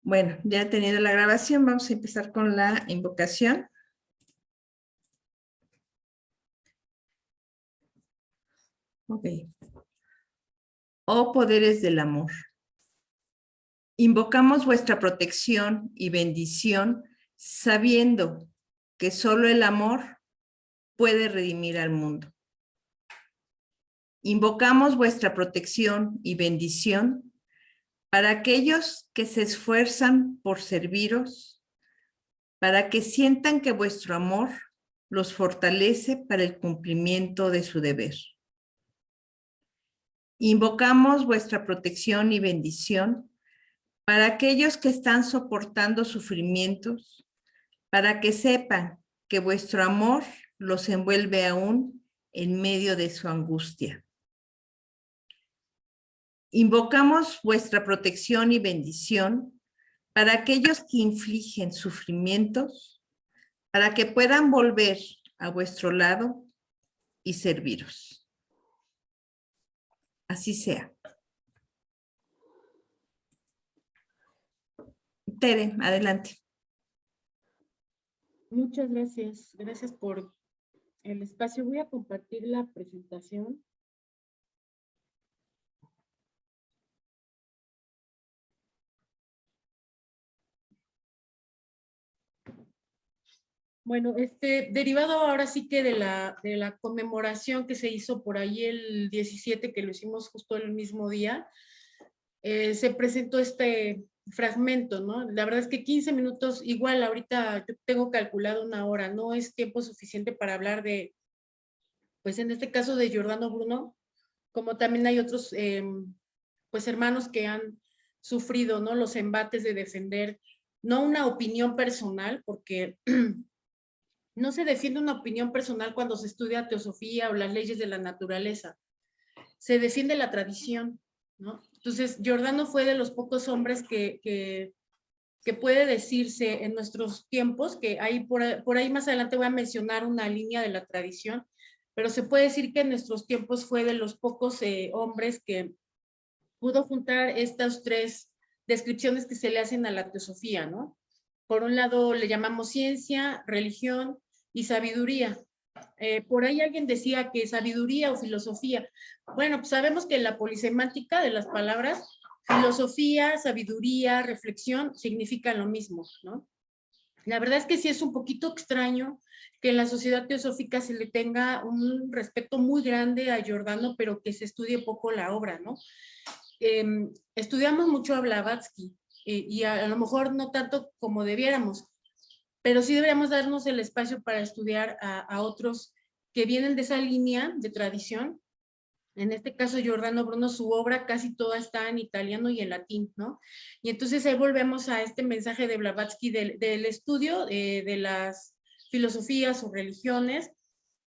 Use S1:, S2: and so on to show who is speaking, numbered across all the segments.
S1: Bueno, ya tenido la grabación, vamos a empezar con la invocación. Ok. Oh poderes del amor, invocamos vuestra protección y bendición, sabiendo que solo el amor puede redimir al mundo. Invocamos vuestra protección y bendición para aquellos que se esfuerzan por serviros, para que sientan que vuestro amor los fortalece para el cumplimiento de su deber. Invocamos vuestra protección y bendición para aquellos que están soportando sufrimientos, para que sepan que vuestro amor los envuelve aún en medio de su angustia. Invocamos vuestra protección y bendición para aquellos que infligen sufrimientos, para que puedan volver a vuestro lado y serviros. Así sea. Tere, adelante.
S2: Muchas gracias. Gracias por el espacio. Voy a compartir la presentación. Bueno, derivado ahora sí que de la conmemoración que se hizo por ahí el 17, que lo hicimos justo el mismo día, se presentó este fragmento, ¿no? La verdad es que 15 minutos, igual ahorita yo tengo calculado 1 hora, no es tiempo suficiente para hablar de, pues en este caso de Giordano Bruno, como también hay otros, pues hermanos que han sufrido, ¿no? Los embates de defender, no una opinión personal, porque no se defiende una opinión personal cuando se estudia teosofía o las leyes de la naturaleza, se defiende la tradición, ¿no? Entonces, Giordano fue de los pocos hombres que puede decirse en nuestros tiempos, que hay por ahí más adelante voy a mencionar una línea de la tradición, pero se puede decir que en nuestros tiempos fue de los pocos hombres que pudo juntar estas 3 descripciones que se le hacen a la teosofía, ¿no? Por un lado le llamamos ciencia, religión y sabiduría. Por ahí alguien decía que sabiduría o filosofía. Bueno, pues sabemos que la polisemántica de las palabras, filosofía, sabiduría, reflexión, significan lo mismo, ¿no? La verdad es que sí es un poquito extraño que en la sociedad teosófica se le tenga un respeto muy grande a Giordano, pero que se estudie poco la obra, ¿no? Estudiamos mucho a Blavatsky y a lo mejor no tanto como debiéramos, pero sí deberíamos darnos el espacio para estudiar a otros que vienen de esa línea de tradición. En este caso, Giordano Bruno, su obra casi toda está en italiano y en latín, ¿no? Y entonces ahí volvemos a este mensaje de Blavatsky del estudio de las filosofías o religiones,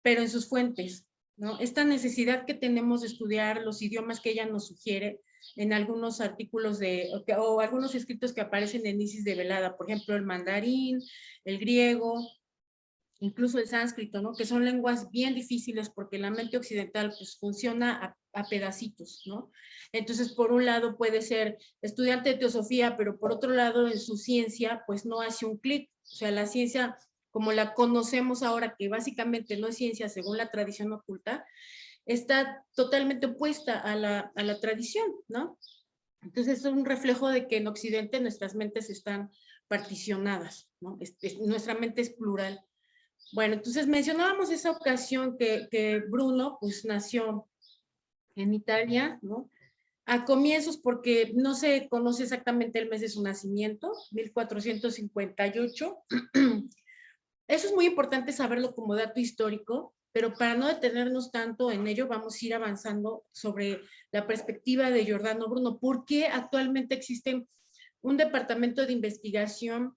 S2: pero en sus fuentes, ¿no? Esta necesidad que tenemos de estudiar los idiomas que ella nos sugiere en algunos artículos o algunos escritos que aparecen en Isis de Velada, por ejemplo, el mandarín, el griego, incluso el sánscrito, ¿no? Que son lenguas bien difíciles porque la mente occidental pues funciona a pedacitos, ¿no? Entonces, por un lado puede ser estudiante de teosofía, pero por otro lado en su ciencia pues no hace un clic. O sea, la ciencia como la conocemos ahora, que básicamente no es ciencia según la tradición oculta, está totalmente opuesta a la tradición, ¿no? Entonces es un reflejo de que en Occidente nuestras mentes están particionadas, ¿no? Nuestra mente es plural. Bueno, entonces mencionábamos esa ocasión que Bruno pues nació en Italia, ¿no? A comienzos, porque no se conoce exactamente el mes de su nacimiento, 1458. Eso es muy importante saberlo como dato histórico, pero para no detenernos tanto en ello, vamos a ir avanzando sobre la perspectiva de Giordano Bruno. ¿Por qué actualmente existe un departamento de investigación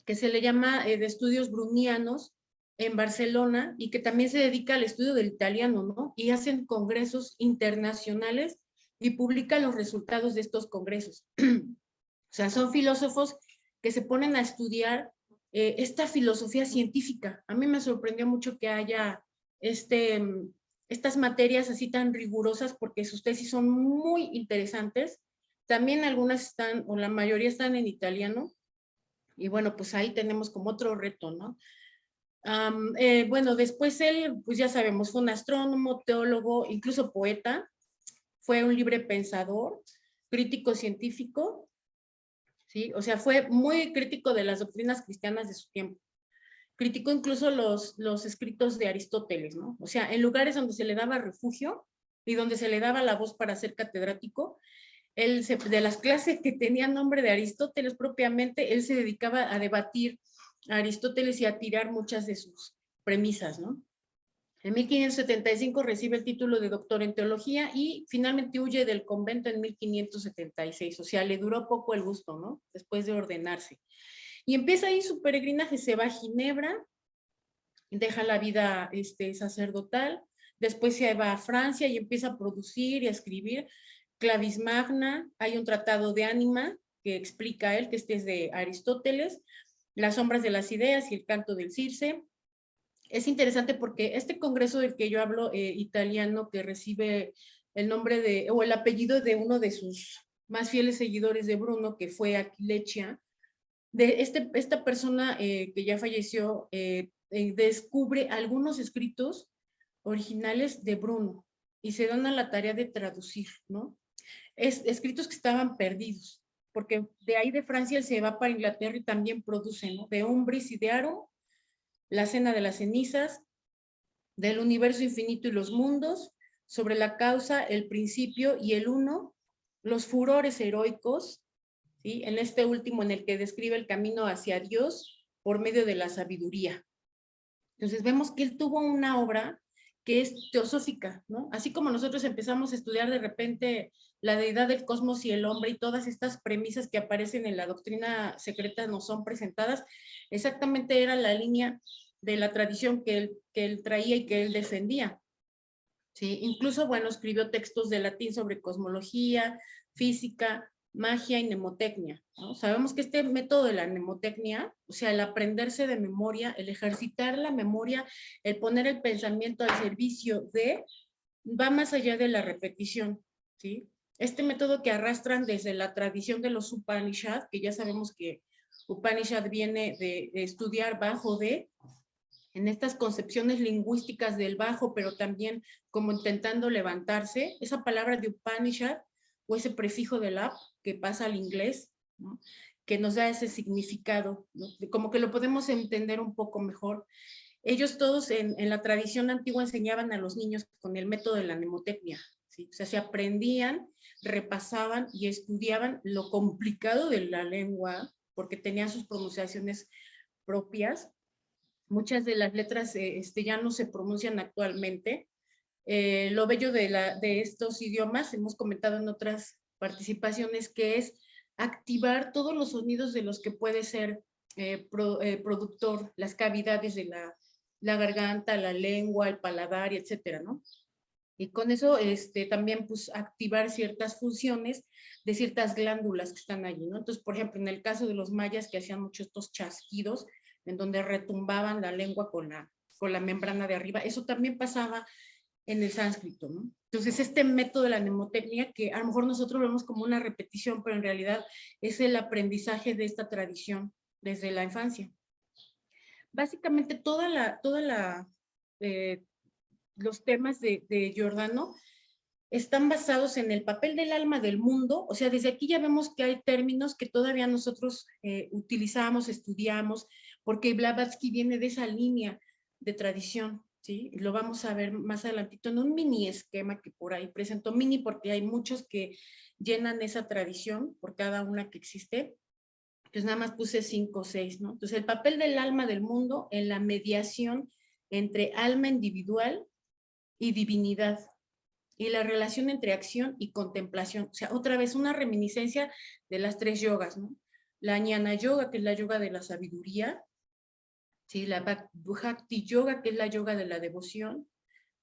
S2: que se le llama de estudios brunianos en Barcelona y que también se dedica al estudio del italiano, ¿no? Y hacen congresos internacionales y publican los resultados de estos congresos. O sea, son filósofos que se ponen a estudiar esta filosofía científica. A mí me sorprendió mucho que haya estas materias así tan rigurosas porque sus tesis son muy interesantes También algunas están, o la mayoría están en italiano, y bueno, pues ahí tenemos como otro reto, ¿no? Bueno, después él, pues ya sabemos, fue un astrónomo, teólogo, incluso poeta, fue un libre pensador, crítico científico, ¿sí? O sea, fue muy crítico de las doctrinas cristianas de su tiempo. Criticó incluso los escritos de Aristóteles, ¿no? O sea, en lugares donde se le daba refugio y donde se le daba la voz para ser catedrático, de las clases que tenían nombre de Aristóteles propiamente, él se dedicaba a debatir a Aristóteles y a tirar muchas de sus premisas, ¿no? En 1575 recibe el título de doctor en teología y finalmente huye del convento en 1576. O sea, le duró poco el gusto, ¿no? Después de ordenarse. Y empieza ahí su peregrinaje, se va a Ginebra, deja la vida sacerdotal, después se va a Francia y empieza a producir y a escribir Clavis Magna, hay un tratado de ánima que explica él, que este es de Aristóteles, Las sombras de las ideas y el canto del Circe. Es interesante porque este congreso del que yo hablo, italiano, que recibe el nombre de, o el apellido de uno de sus más fieles seguidores de Bruno, que fue Aquilecia, de esta persona que ya falleció, descubre algunos escritos originales de Bruno y se dan a la tarea de traducir, ¿no? Escritos que estaban perdidos, porque de ahí de Francia él se va para Inglaterra y también produce, ¿no? De Umbris y de Aro, La cena de las cenizas, del universo infinito y los mundos, sobre la causa, el principio y el uno, los furores heroicos, ¿sí? En este último en el que describe el camino hacia Dios por medio de la sabiduría. Entonces vemos que él tuvo una obra que es teosófica, ¿no? Así como nosotros empezamos a estudiar de repente la deidad del cosmos y el hombre y todas estas premisas que aparecen en la doctrina secreta nos son presentadas, exactamente era la línea de la tradición que él traía y que él defendía. ¿Sí? Incluso, bueno, escribió textos de latín sobre cosmología, física, magia y mnemotecnia, ¿no? Sabemos que este método de la mnemotecnia, o sea, el aprenderse de memoria, el ejercitar la memoria, el poner el pensamiento al servicio de, va más allá de la repetición, ¿sí? Este método que arrastran desde la tradición de los Upanishad, que ya sabemos que Upanishad viene de estudiar bajo de, en estas concepciones lingüísticas del bajo, pero también como intentando levantarse, esa palabra de Upanishad o ese prefijo del ap que pasa al inglés, ¿no? Que nos da ese significado, ¿no? Como que lo podemos entender un poco mejor. Ellos todos en la tradición antigua enseñaban a los niños con el método de la mnemotecnia, ¿sí? O sea, se aprendían, repasaban y estudiaban lo complicado de la lengua, porque tenían sus pronunciaciones propias. Muchas de las letras ya no se pronuncian actualmente. Lo bello de estos idiomas, hemos comentado en otras participaciones, que es activar todos los sonidos de los que puede ser productor, las cavidades de la garganta, la lengua, el paladar, etcétera, ¿no? Y con eso también pues activar ciertas funciones de ciertas glándulas que están allí, ¿no? Entonces, por ejemplo, en el caso de los mayas que hacían mucho estos chasquidos, en donde retumbaban la lengua con la membrana de arriba, eso también pasaba en el sánscrito, ¿no? Entonces, este método de la mnemotecnia, que a lo mejor nosotros lo vemos como una repetición, pero en realidad es el aprendizaje de esta tradición desde la infancia. Básicamente, eh, los temas de Giordano están basados en el papel del alma del mundo. O sea, desde aquí ya vemos que hay términos que todavía nosotros utilizamos, estudiamos, porque Blavatsky viene de esa línea de tradición, ¿sí? Lo vamos a ver más adelantito en un mini esquema que por ahí presento, mini porque hay muchos que llenan esa tradición por cada una que existe. Pues nada más puse 5 o 6, ¿no? Entonces, el papel del alma del mundo en la mediación entre alma individual y divinidad, y la relación entre acción y contemplación. O sea, otra vez una reminiscencia de las 3 yogas, ¿no? La Jnana Yoga, que es la yoga de la sabiduría, ¿sí? La Bhakti Yoga, que es la yoga de la devoción,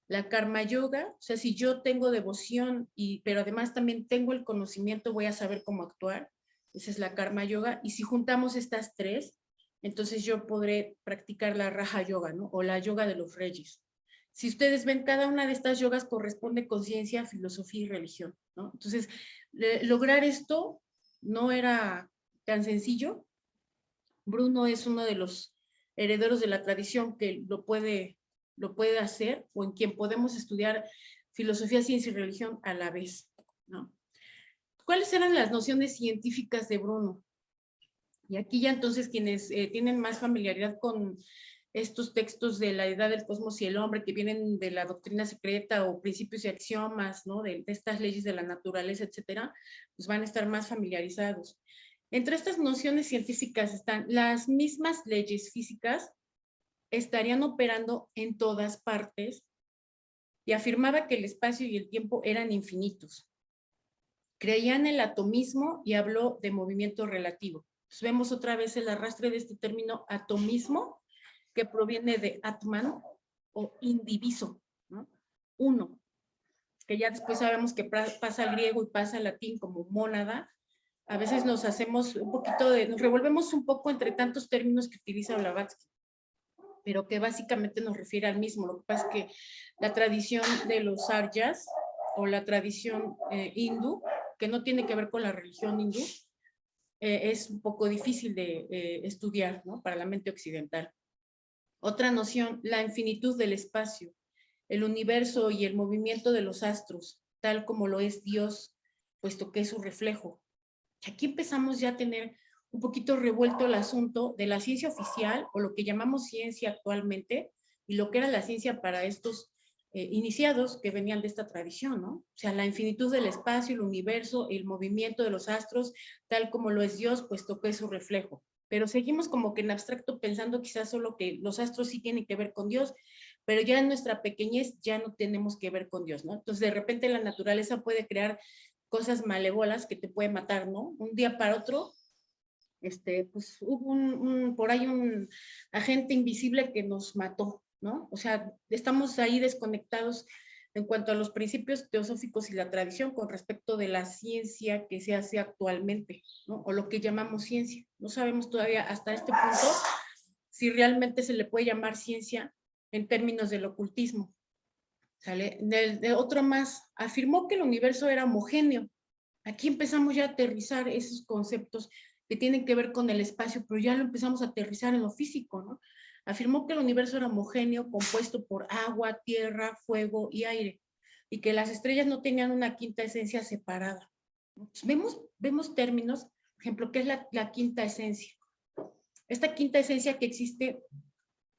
S2: la Karma Yoga, o sea, si yo tengo devoción, pero además también tengo el conocimiento, voy a saber cómo actuar, esa es la Karma Yoga, y si juntamos estas 3, entonces yo podré practicar la Raja Yoga, ¿no? O la yoga de los reyes. Si ustedes ven, cada una de estas yogas corresponde con ciencia, filosofía y religión, ¿no? Entonces, Lograr esto no era tan sencillo. Bruno es uno de los herederos de la tradición que lo puede hacer, o en quien podemos estudiar filosofía, ciencia y religión a la vez, ¿no? ¿Cuáles eran las nociones científicas de Bruno? Y aquí ya entonces quienes tienen más familiaridad con estos textos de la edad del cosmos y el hombre que vienen de la doctrina secreta o principios y axiomas, ¿no? De estas leyes de la naturaleza, etcétera, pues van a estar más familiarizados. Entre estas nociones científicas están las mismas leyes físicas, estarían operando en todas partes, y afirmaba que el espacio y el tiempo eran infinitos. Creía en el atomismo y habló de movimiento relativo. Entonces vemos otra vez el arrastre de este término atomismo, que proviene de atman o indiviso, ¿no? Uno, que ya después sabemos que pasa al griego y pasa al latín como mónada. A veces nos hacemos un poquito nos revolvemos un poco entre tantos términos que utiliza Blavatsky, pero que básicamente nos refiere al mismo. Lo que pasa es que la tradición de los aryas o la tradición hindú, que no tiene que ver con la religión hindú, es un poco difícil de estudiar, ¿no? Para la mente occidental. Otra noción, la infinitud del espacio, el universo y el movimiento de los astros, tal como lo es Dios, puesto que es su reflejo. Aquí empezamos ya a tener un poquito revuelto el asunto de la ciencia oficial, o lo que llamamos ciencia actualmente, y lo que era la ciencia para estos iniciados que venían de esta tradición, ¿no? O sea, la infinitud del espacio, el universo, el movimiento de los astros, tal como lo es Dios, puesto que es su reflejo. Pero seguimos como que en abstracto pensando quizás solo que los astros sí tienen que ver con Dios, pero ya en nuestra pequeñez ya no tenemos que ver con Dios, ¿no? Entonces de repente la naturaleza puede crear cosas malévolas que te pueden matar, ¿no? Un día para otro, pues hubo por ahí un agente invisible que nos mató, ¿no? O sea, estamos ahí desconectados en cuanto a los principios teosóficos y la tradición con respecto de la ciencia que se hace actualmente, ¿no? O lo que llamamos ciencia. No sabemos todavía hasta este punto si realmente se le puede llamar ciencia en términos del ocultismo. ¿Sale? De otro más, afirmó que el universo era homogéneo. Aquí empezamos ya a aterrizar esos conceptos que tienen que ver con el espacio, pero ya lo empezamos a aterrizar en lo físico, ¿no? Afirmó que el universo era homogéneo, compuesto por agua, tierra, fuego y aire, y que las estrellas no tenían una quinta esencia separada. Entonces, vemos términos, por ejemplo, ¿qué es la quinta esencia? Esta quinta esencia que existe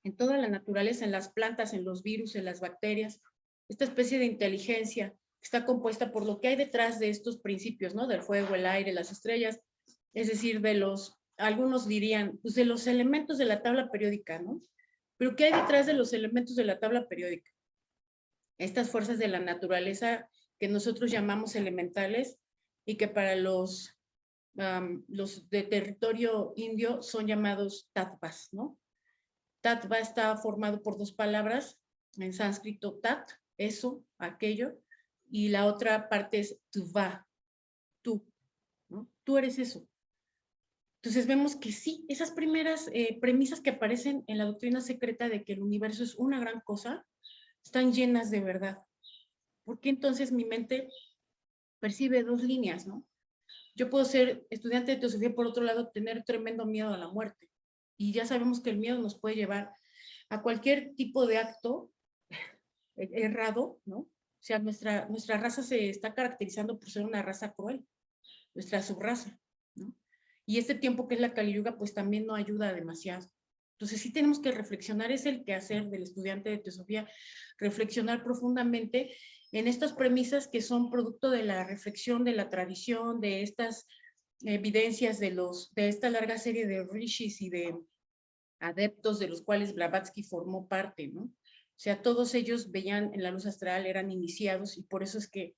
S2: en toda la naturaleza, en las plantas, en los virus, en las bacterias, esta especie de inteligencia que está compuesta por lo que hay detrás de estos principios, ¿no? Del fuego, el aire, las estrellas, es decir, algunos dirían, pues de los elementos de la tabla periódica, ¿no? Pero ¿qué hay detrás de los elementos de la tabla periódica? Estas fuerzas de la naturaleza que nosotros llamamos elementales y que para los de territorio indio son llamados tattvas, ¿no? Tattva está formado por dos palabras, en sánscrito tat, eso, aquello, y la otra parte es tuva, tú, ¿no? Tú eres eso. Entonces vemos que sí, esas primeras premisas que aparecen en la doctrina secreta de que el universo es una gran cosa, están llenas de verdad. Porque entonces mi mente percibe dos líneas, ¿no? Yo puedo ser estudiante de teosofía, por otro lado, tener tremendo miedo a la muerte. Y ya sabemos que el miedo nos puede llevar a cualquier tipo de acto errado, ¿no? O sea, nuestra raza se está caracterizando por ser una raza cruel, nuestra subraza, ¿no? Y este tiempo que es la Kali Yuga, pues también no ayuda demasiado. Entonces sí tenemos que reflexionar, es el quehacer del estudiante de teosofía, reflexionar profundamente en estas premisas que son producto de la reflexión, de la tradición, de estas evidencias de esta larga serie de rishis y de adeptos de los cuales Blavatsky formó parte, ¿no? O sea, todos ellos veían en la luz astral, eran iniciados y por eso es que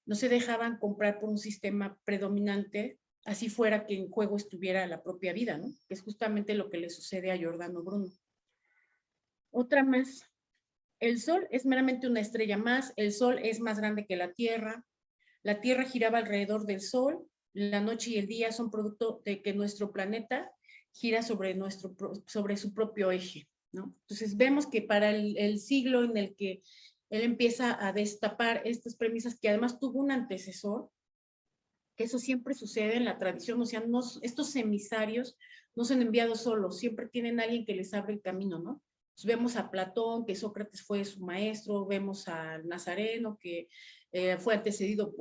S2: no se dejaban comprar por un sistema predominante, así fuera que en juego estuviera la propia vida, ¿no? Que es justamente lo que le sucede a Giordano Bruno. Otra más, el Sol es meramente una estrella más, el Sol es más grande que la Tierra giraba alrededor del Sol, la noche y el día son producto de que nuestro planeta gira sobre su propio eje, ¿no? Entonces vemos que para el siglo en el que él empieza a destapar estas premisas, que además tuvo un antecesor, que eso siempre sucede en la tradición, o sea, no, estos emisarios no son enviados solos, siempre tienen alguien que les abre el camino, ¿no? Pues vemos a Platón, que Sócrates fue su maestro, vemos al Nazareno, que fue antecedido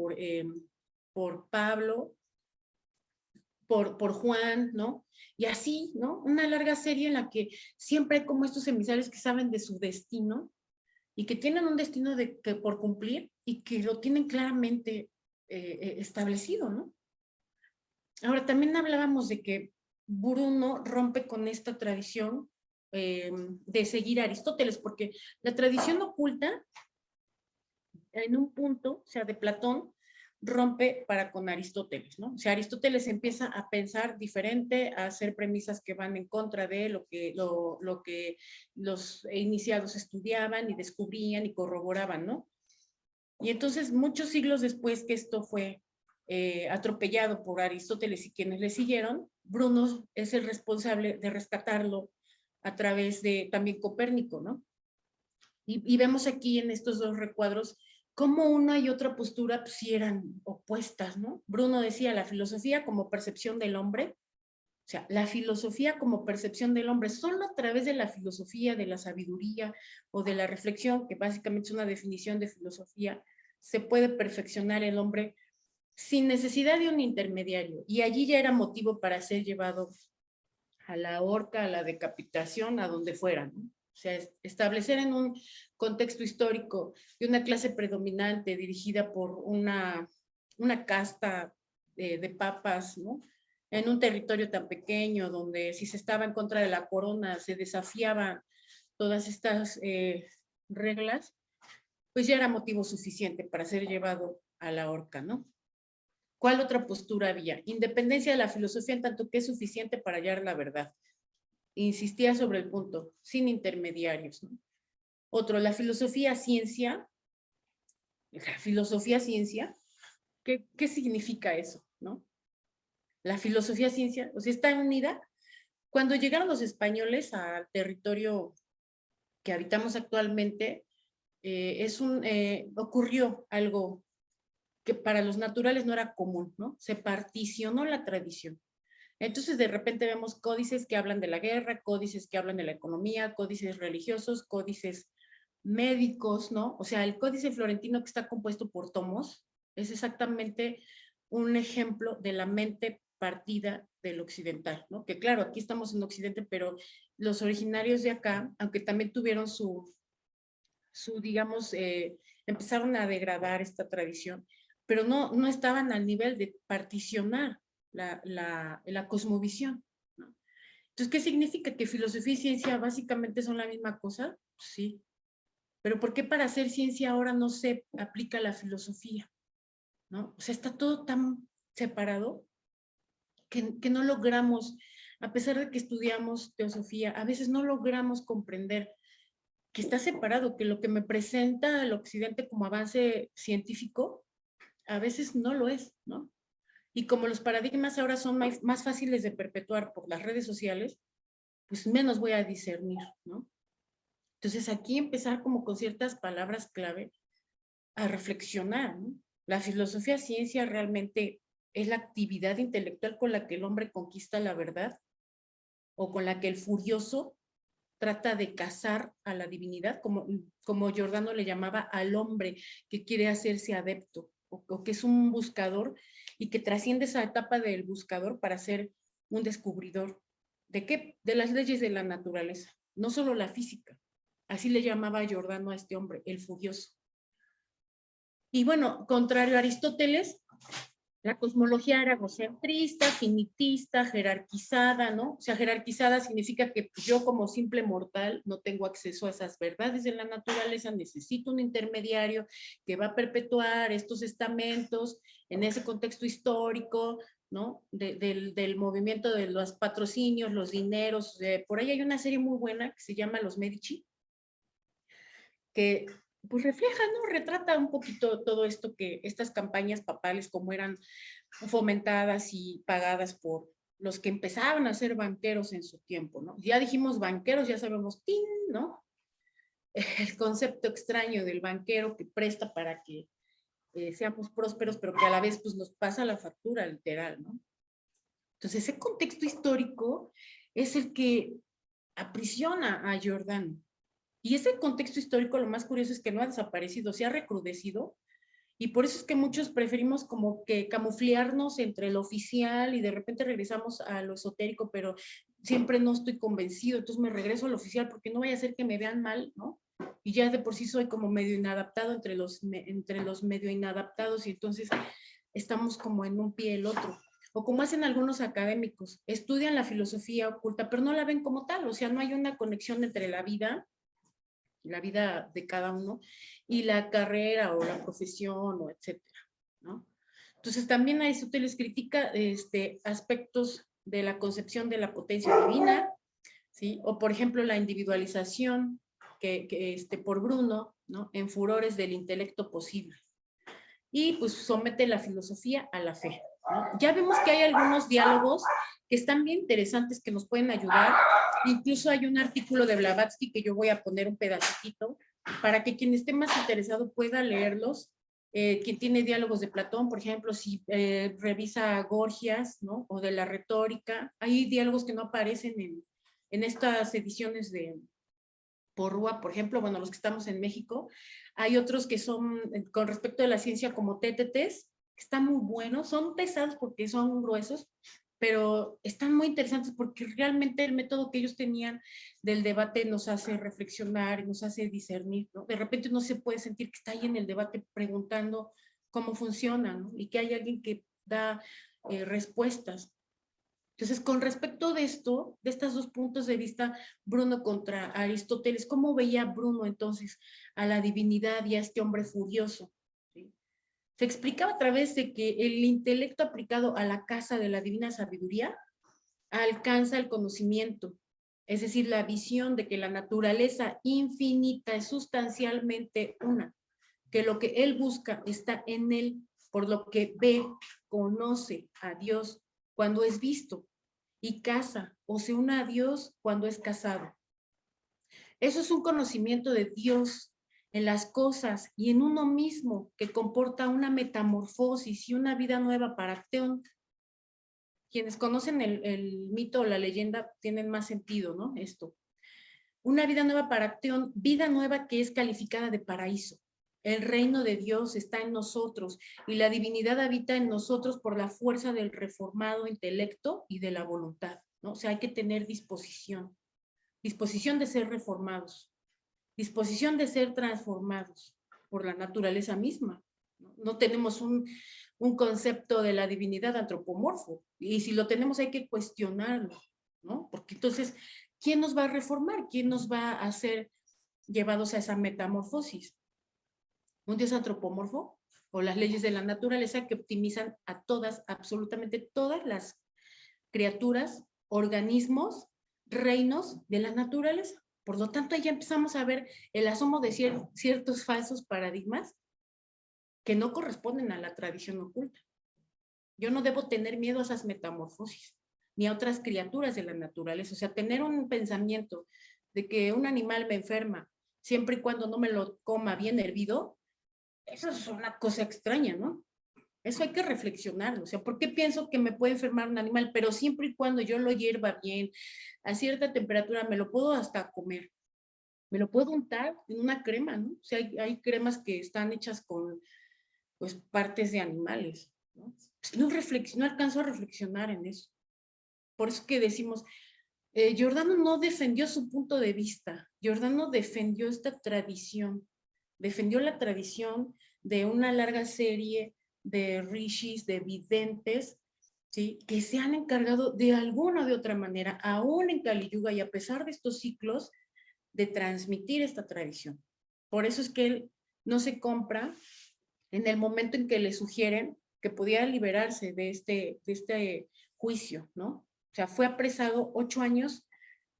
S2: por Pablo, por Juan, ¿no? Y así, ¿no? Una larga serie en la que siempre hay como estos emisarios que saben de su destino y que tienen un destino que por cumplir y que lo tienen claramente establecido, ¿no? Ahora, también hablábamos de que Bruno rompe con esta tradición de seguir a Aristóteles, porque la tradición oculta, en un punto, o sea, de Platón, rompe para con Aristóteles, ¿no? O sea, Aristóteles empieza a pensar diferente, a hacer premisas que van en contra de lo que los iniciados estudiaban y descubrían y corroboraban, ¿no? Y entonces, muchos siglos después que esto fue atropellado por Aristóteles y quienes le siguieron, Bruno es el responsable de rescatarlo a través de también Copérnico, ¿no? Y vemos aquí en estos dos recuadros cómo una y otra postura pues, sí eran opuestas, ¿no? Bruno decía la filosofía como percepción del hombre, o sea, la filosofía como percepción del hombre, solo a través de la filosofía, de la sabiduría o de la reflexión, que básicamente es una definición de filosofía, se puede perfeccionar el hombre sin necesidad de un intermediario. Y allí ya era motivo para ser llevado a la horca, a la decapitación, a donde fuera, ¿no? O sea, establecer en un contexto histórico de una clase predominante dirigida por una casta de papas, ¿no? En un territorio tan pequeño donde si se estaba en contra de la corona se desafiaban todas estas reglas, pues ya era motivo suficiente para ser llevado a la horca, ¿no? ¿Cuál otra postura había? Independencia de la filosofía en tanto que es suficiente para hallar la verdad. Insistía sobre el punto, sin intermediarios, ¿no? Otro, la filosofía ciencia. La filosofía ciencia, ¿qué significa eso, no? La filosofía ciencia, o sea, está unida. Cuando llegaron los españoles al territorio que habitamos actualmente, ocurrió algo que para los naturales no era común, ¿no? Se particionó la tradición. Entonces, de repente vemos códices que hablan de la guerra, códices que hablan de la economía, códices religiosos, códices médicos, ¿no? O sea, el códice florentino que está compuesto por tomos es exactamente un ejemplo de la mente partida del occidental, ¿no? Que claro, aquí estamos en Occidente, pero los originarios de acá, aunque también tuvieron digamos, empezaron a degradar esta tradición, pero no estaban al nivel de particionar la cosmovisión, ¿no? Entonces, ¿qué significa? ¿Que filosofía y ciencia básicamente son la misma cosa? Sí. Pero ¿por qué para hacer ciencia ahora no se aplica la filosofía? ¿No? O sea, está todo tan separado que no logramos, a pesar de que estudiamos teosofía, a veces no logramos comprender que está separado, que lo que me presenta el occidente como avance científico, a veces no lo es, ¿no? Y como los paradigmas ahora son más fáciles de perpetuar por las redes sociales, pues menos voy a discernir, ¿no? Entonces aquí empezar como con ciertas palabras clave a reflexionar, ¿no? La filosofía ciencia realmente es la actividad intelectual con la que el hombre conquista la verdad o con la que el furioso trata de cazar a la divinidad, como Giordano le llamaba al hombre que quiere hacerse adepto o que es un buscador y que trasciende esa etapa del buscador para ser un descubridor. ¿De qué? De las leyes de la naturaleza, no solo la física. Así le llamaba Giordano a este hombre, el furioso. Y bueno, contrario a Aristóteles, la cosmología era egocentrista, finitista, jerarquizada, ¿no? O sea, jerarquizada significa que yo como simple mortal no tengo acceso a esas verdades de la naturaleza, necesito un intermediario que va a perpetuar estos estamentos en ese contexto histórico, ¿no? Del movimiento de los patrocinios, los dineros. Por ahí hay una serie muy buena que se llama Los Medici, que pues refleja, ¿no? Retrata un poquito todo esto que estas campañas papales como eran fomentadas y pagadas por los que empezaban a ser banqueros en su tiempo, ¿no? Ya dijimos banqueros, ya sabemos, ¡tin!, ¿no? El concepto extraño del banquero que presta para que seamos prósperos, pero que a la vez pues nos pasa la factura literal, ¿no? Entonces ese contexto histórico es el que aprisiona a Giordano. Y ese contexto histórico, lo más curioso es que no ha desaparecido, se ha recrudecido, y por eso es que muchos preferimos como que camuflearnos entre lo oficial y de repente regresamos a lo esotérico, pero siempre no estoy convencido, entonces me regreso a lo oficial porque no vaya a ser que me vean mal, ¿no? Y ya de por sí soy como medio inadaptado entre los medio inadaptados, y entonces estamos como en un pie el otro. O como hacen algunos académicos, estudian la filosofía oculta, pero no la ven como tal, o sea, no hay una conexión entre la vida de cada uno y la carrera o la profesión o etcétera, ¿no? Entonces también Aristóteles critica aspectos de la concepción de la potencia divina, ¿sí? O por ejemplo la individualización por Bruno, ¿no? En Furores del intelecto posible. Y pues somete la filosofía a la fe, ¿no? Ya vemos que hay algunos diálogos que están bien interesantes, que nos pueden ayudar. Incluso hay un artículo de Blavatsky que yo voy a poner un pedacito para que quien esté más interesado pueda leerlos. Quien tiene diálogos de Platón, por ejemplo, si revisa Gorgias, ¿no? O de la retórica, hay diálogos que no aparecen en estas ediciones de Porrúa, por ejemplo, bueno, los que estamos en México. Hay otros que son con respecto a la ciencia como TTTs, que están muy buenos, son pesados porque son gruesos, pero están muy interesantes porque realmente el método que ellos tenían del debate nos hace reflexionar, nos hace discernir, ¿no? De repente uno se puede sentir que está ahí en el debate preguntando cómo funciona, ¿no? Y que hay alguien que da respuestas. Entonces, con respecto de esto, de estos dos puntos de vista, Bruno contra Aristóteles, ¿cómo veía Bruno entonces a la divinidad y a este hombre furioso? ¿Sí? Se explicaba a través de que el intelecto aplicado a la casa de la divina sabiduría alcanza el conocimiento, es decir, la visión de que la naturaleza infinita es sustancialmente una, que lo que él busca está en él, por lo que ve, conoce a Dios cuando es visto y casa o se une a Dios cuando es casado. Eso es un conocimiento de Dios en las cosas y en uno mismo que comporta una metamorfosis y una vida nueva para Acteón. Quienes conocen el mito o la leyenda tienen más sentido, ¿no? Esto. Una vida nueva para Acteón, vida nueva que es calificada de paraíso. El reino de Dios está en nosotros y la divinidad habita en nosotros por la fuerza del reformado intelecto y de la voluntad, ¿no? O sea, hay que tener disposición de ser reformados, disposición de ser transformados por la naturaleza misma. No tenemos un concepto de la divinidad antropomorfo, y si lo tenemos hay que cuestionarlo, ¿no? Porque entonces, ¿quién nos va a reformar? ¿Quién nos va a hacer llevados a esa metamorfosis? ¿Un Dios antropomorfo? ¿O las leyes de la naturaleza que optimizan a todas, absolutamente todas las criaturas, organismos, reinos de la naturaleza? Por lo tanto, ya empezamos a ver el asomo de ciertos falsos paradigmas que no corresponden a la tradición oculta. Yo no debo tener miedo a esas metamorfosis, ni a otras criaturas de la naturaleza. O sea, tener un pensamiento de que un animal me enferma siempre y cuando no me lo coma bien hervido, eso es una cosa extraña, ¿no? Eso hay que reflexionar. O sea, ¿por qué pienso que me puede enfermar un animal? Pero siempre y cuando yo lo hierva bien, a cierta temperatura, me lo puedo hasta comer. Me lo puedo untar en una crema, ¿no? O sea, hay cremas que están hechas con, pues, partes de animales, ¿no? No alcanzo a reflexionar en eso. Por eso que decimos, Giordano no defendió su punto de vista, Giordano defendió esta tradición, defendió la tradición de una larga serie de rishis, de videntes, ¿sí? Que se han encargado de alguna o de otra manera, aún en Kali Yuga y a pesar de estos ciclos, de transmitir esta tradición. Por eso es que él no se compra en el momento en que le sugieren que pudiera liberarse de este juicio, ¿no? O sea, fue apresado 8 años,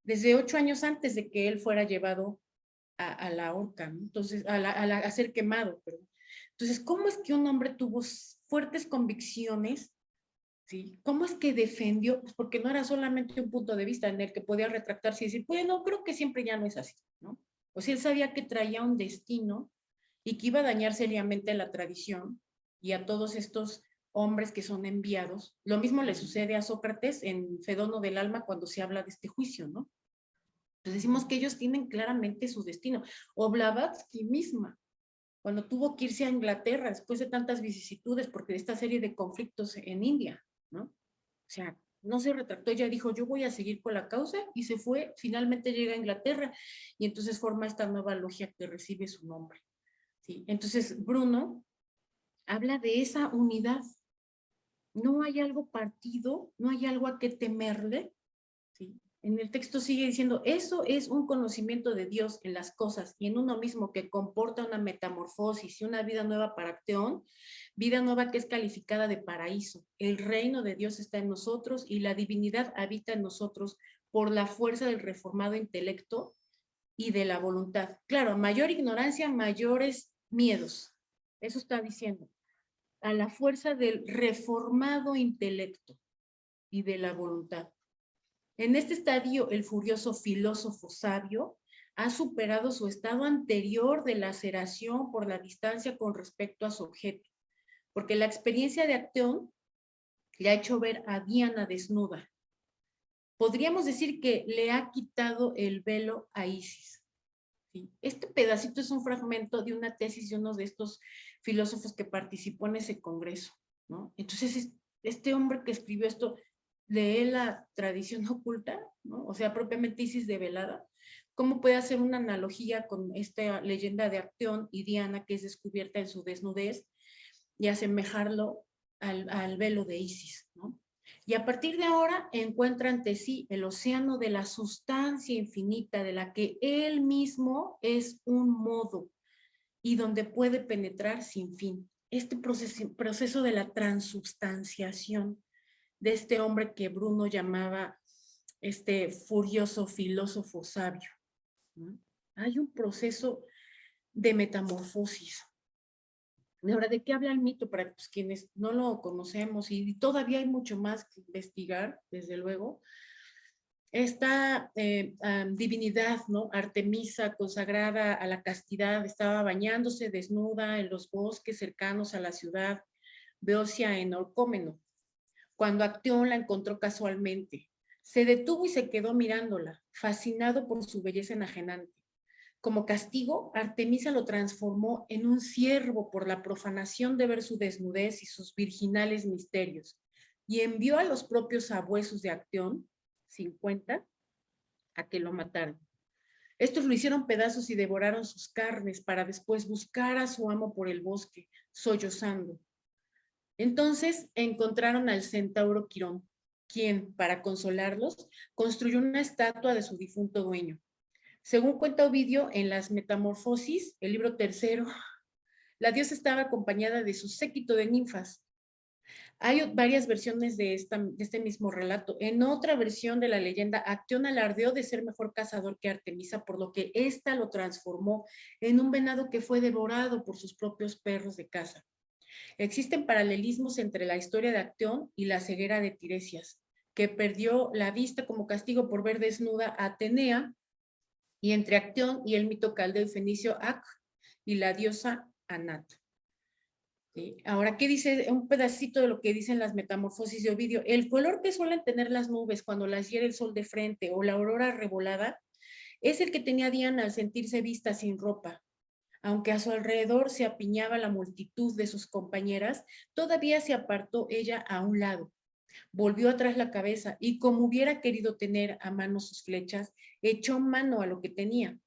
S2: desde 8 años antes de que él fuera llevado a la horca, ¿no? Entonces, a ser quemado, perdón. Entonces, ¿cómo es que un hombre tuvo fuertes convicciones? ¿Sí? ¿Cómo es que defendió? Pues porque no era solamente un punto de vista en el que podía retractarse y decir, bueno, creo que siempre ya no es así, ¿no? O sea, él sabía que traía un destino y que iba a dañar seriamente la tradición y a todos estos hombres que son enviados. Lo mismo le sucede a Sócrates en Fedono del Alma cuando se habla de este juicio, ¿no? Entonces decimos que ellos tienen claramente su destino. O Blavatsky misma, cuando tuvo que irse a Inglaterra después de tantas vicisitudes, porque de esta serie de conflictos en India, ¿no? O sea, no se retractó, ella dijo, yo voy a seguir con la causa, y se fue, finalmente llega a Inglaterra, y entonces forma esta nueva logia que recibe su nombre, ¿sí? Entonces, Bruno habla de esa unidad. No hay algo partido, no hay algo a qué temerle, ¿sí? En el texto sigue diciendo, eso es un conocimiento de Dios en las cosas y en uno mismo que comporta una metamorfosis y una vida nueva para Acteón, vida nueva que es calificada de paraíso. El reino de Dios está en nosotros y la divinidad habita en nosotros por la fuerza del reformado intelecto y de la voluntad. Claro, mayor ignorancia, mayores miedos. Eso está diciendo. A la fuerza del reformado intelecto y de la voluntad. En este estadio, el furioso filósofo sabio ha superado su estado anterior de laceración por la distancia con respecto a su objeto, porque la experiencia de Acteón le ha hecho ver a Diana desnuda. Podríamos decir que le ha quitado el velo a Isis. ¿Sí? Este pedacito es un fragmento de una tesis de uno de estos filósofos que participó en ese congreso, ¿no? Entonces, este hombre que escribió esto lee la tradición oculta, ¿no? O sea, propiamente Isis develada. ¿Cómo puede hacer una analogía con esta leyenda de Acteón y Diana que es descubierta en su desnudez y asemejarlo al velo de Isis, ¿no? Y a partir de ahora encuentra ante sí el océano de la sustancia infinita de la que él mismo es un modo y donde puede penetrar sin fin. Este proceso de la transubstanciación de este hombre que Bruno llamaba este furioso filósofo sabio, ¿no? Hay un proceso de metamorfosis. Ahora, ¿de qué habla el mito? Para pues, quienes no lo conocemos, y todavía hay mucho más que investigar, desde luego. Esta divinidad, ¿no? Artemisa, consagrada a la castidad, estaba bañándose desnuda en los bosques cercanos a la ciudad Beocia en Orcómeno, cuando Acteón la encontró casualmente. Se detuvo y se quedó mirándola, fascinado por su belleza enajenante. Como castigo, Artemisa lo transformó en un ciervo por la profanación de ver su desnudez y sus virginales misterios, y envió a los propios sabuesos de Acteón, 50, a que lo mataran. Estos lo hicieron pedazos y devoraron sus carnes para después buscar a su amo por el bosque, sollozando. Entonces encontraron al centauro Quirón, quien, para consolarlos, construyó una estatua de su difunto dueño. Según cuenta Ovidio, en las Metamorfosis, el libro tercero, la diosa estaba acompañada de su séquito de ninfas. Hay varias versiones de este mismo relato. En otra versión de la leyenda, Acteón alardeó de ser mejor cazador que Artemisa, por lo que ésta lo transformó en un venado que fue devorado por sus propios perros de caza. Existen paralelismos entre la historia de Acteón y la ceguera de Tiresias, que perdió la vista como castigo por ver desnuda a Atenea, y entre Acteón y el mito caldeo y fenicio Ac y la diosa Anat. ¿Sí? Ahora, ¿qué dice? Un pedacito de lo que dicen las metamorfosis de Ovidio. El color que suelen tener las nubes cuando las hiere el sol de frente o la aurora revolada es el que tenía Diana al sentirse vista sin ropa. Aunque a su alrededor se apiñaba la multitud de sus compañeras, todavía se apartó ella a un lado. Volvió atrás la cabeza y, como hubiera querido tener a mano sus flechas, echó mano a lo que tenía,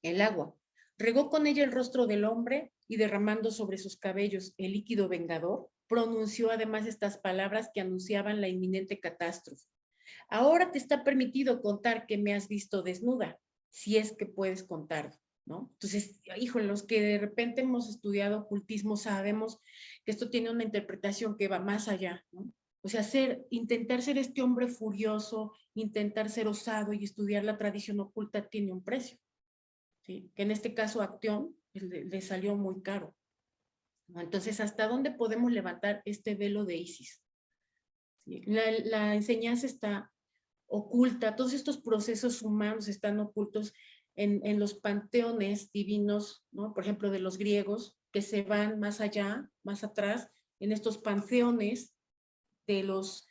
S2: el agua. Regó con ella el rostro del hombre y, derramando sobre sus cabellos el líquido vengador, pronunció además estas palabras que anunciaban la inminente catástrofe. Ahora te está permitido contar que me has visto desnuda, si es que puedes contarlo, ¿no? Entonces, híjole, los que de repente hemos estudiado ocultismo sabemos que esto tiene una interpretación que va más allá, ¿no? O sea, intentar ser este hombre furioso, intentar ser osado y estudiar la tradición oculta tiene un precio, ¿sí? Que en este caso a Acteón le salió muy caro, ¿no? Entonces, ¿hasta dónde podemos levantar este velo de Isis? ¿Sí? La enseñanza está oculta, todos estos procesos humanos están ocultos en los panteones divinos, ¿no? Por ejemplo, de los griegos, que se van más allá, más atrás, en estos panteones de los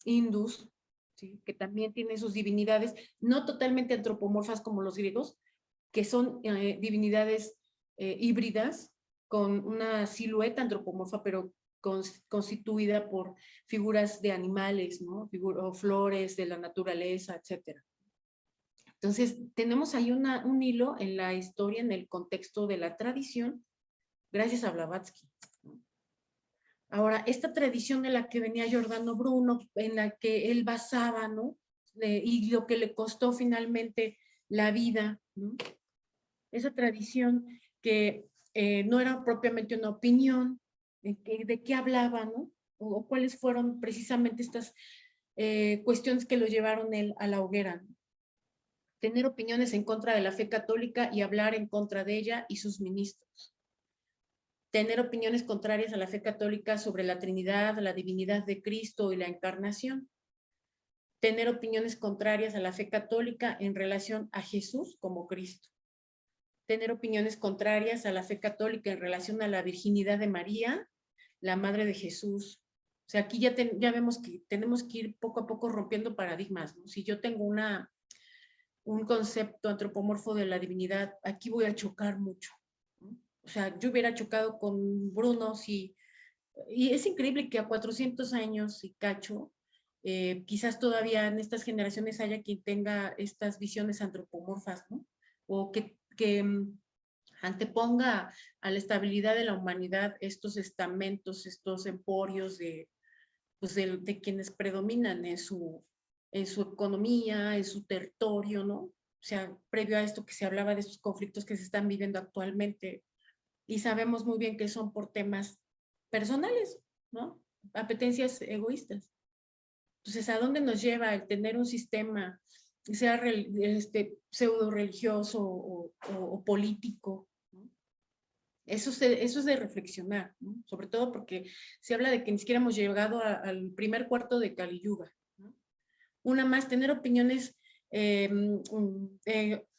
S2: hindús, ¿sí? Que también tienen sus divinidades, no totalmente antropomorfas como los griegos, que son divinidades híbridas, con una silueta antropomorfa, pero constituida por figuras de animales, ¿no? O flores de la naturaleza, etc. Entonces, tenemos ahí un hilo en la historia, en el contexto de la tradición, gracias a Blavatsky. Ahora, esta tradición en la que venía Giordano Bruno, en la que él basaba, ¿no? Y lo que le costó finalmente la vida, ¿no? Esa tradición que no era propiamente una opinión, de qué hablaba, ¿no? O cuáles fueron precisamente estas cuestiones que lo llevaron él a la hoguera, ¿no? Tener opiniones en contra de la fe católica y hablar en contra de ella y sus ministros. Tener opiniones contrarias a la fe católica sobre la Trinidad, la divinidad de Cristo y la encarnación. Tener opiniones contrarias a la fe católica en relación a Jesús como Cristo. Tener opiniones contrarias a la fe católica en relación a la virginidad de María, la madre de Jesús. O sea, aquí ya vemos que tenemos que ir poco a poco rompiendo paradigmas, ¿no? Si yo tengo un concepto antropomorfo de la divinidad, aquí voy a chocar mucho, ¿no? O sea, yo hubiera chocado con Bruno y es increíble que a 400 años y cacho, quizás todavía en estas generaciones haya quien tenga estas visiones antropomorfas, ¿no? O que anteponga a la estabilidad de la humanidad estos estamentos, estos emporios pues de quienes predominan en su economía, en su territorio, ¿no? O sea, previo a esto que se hablaba de estos conflictos que se están viviendo actualmente, y sabemos muy bien que son por temas personales, ¿no? Apetencias egoístas. Entonces, ¿a dónde nos lleva el tener un sistema, sea pseudo religioso o político, ¿no? Eso es de reflexionar, ¿no? Sobre todo porque se habla de que ni siquiera hemos llegado al primer cuarto de Kali Yuga, ¿no? Una más, tener opiniones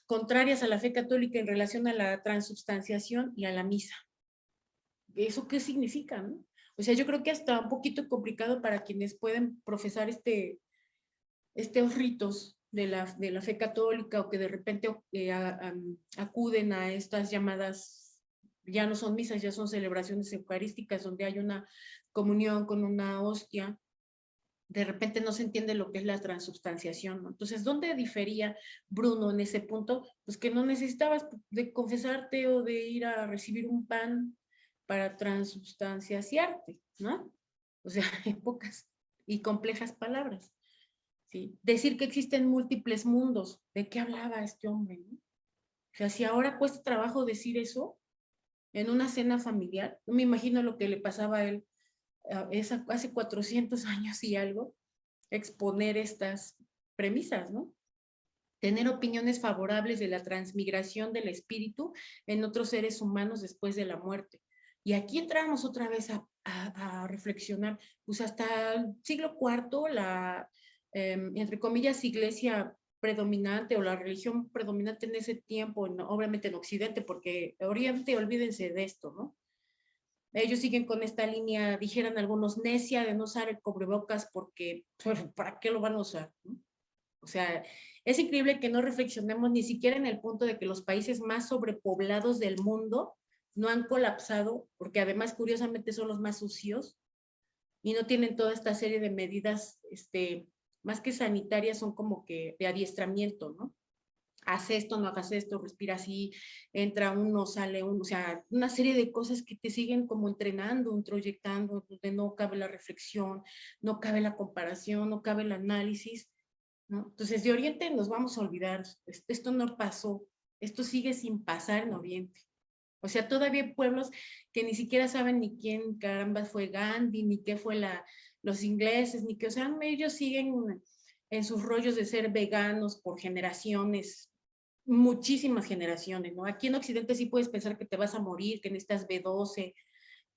S2: contrarias a la fe católica en relación a la transubstanciación y a la misa. ¿Eso qué significa, no? O sea, yo creo que hasta un poquito complicado para quienes pueden profesar estos ritos de la fe católica o que de repente acuden a estas llamadas, ya no son misas, ya son celebraciones eucarísticas donde hay una comunión con una hostia. De repente no se entiende lo que es la transubstanciación, ¿no? Entonces, ¿dónde difería Bruno en ese punto? Pues que no necesitabas de confesarte o de ir a recibir un pan para transubstanciarte, ¿no? O sea, en pocas y complejas palabras, ¿sí? Decir que existen múltiples mundos, ¿de qué hablaba este hombre, no? O sea, si ahora cuesta trabajo decir eso en una cena familiar, no me imagino lo que le pasaba a él hace 400 años y algo, exponer estas premisas, ¿no? Tener opiniones favorables de la transmigración del espíritu en otros seres humanos después de la muerte. Y aquí entramos otra vez a reflexionar, pues hasta el siglo IV, entre comillas, iglesia predominante o la religión predominante en ese tiempo, obviamente en Occidente, porque Oriente, olvídense de esto, ¿no? Ellos siguen con esta línea, dijeran algunos, necia de no usar el cubrebocas porque, ¿para qué lo van a usar, no? O sea, es increíble que no reflexionemos ni siquiera en el punto de que los países más sobrepoblados del mundo no han colapsado, porque además, curiosamente, son los más sucios y no tienen toda esta serie de medidas, más que sanitarias, son como que de adiestramiento, ¿no? Haz esto, no hagas esto, respira así, entra uno, sale uno, o sea, una serie de cosas que te siguen como entrenando, introyectando, donde no cabe la reflexión, no cabe la comparación, no cabe el análisis, ¿no? Entonces, de Oriente nos vamos a olvidar, esto no pasó, esto sigue sin pasar en Oriente. O sea, todavía hay pueblos que ni siquiera saben ni quién caramba fue Gandhi, ni qué fue los ingleses, ni qué, o sea, ellos siguen en sus rollos de ser veganos por generaciones, muchísimas generaciones, ¿no? Aquí en Occidente sí puedes pensar que te vas a morir, que necesitas B12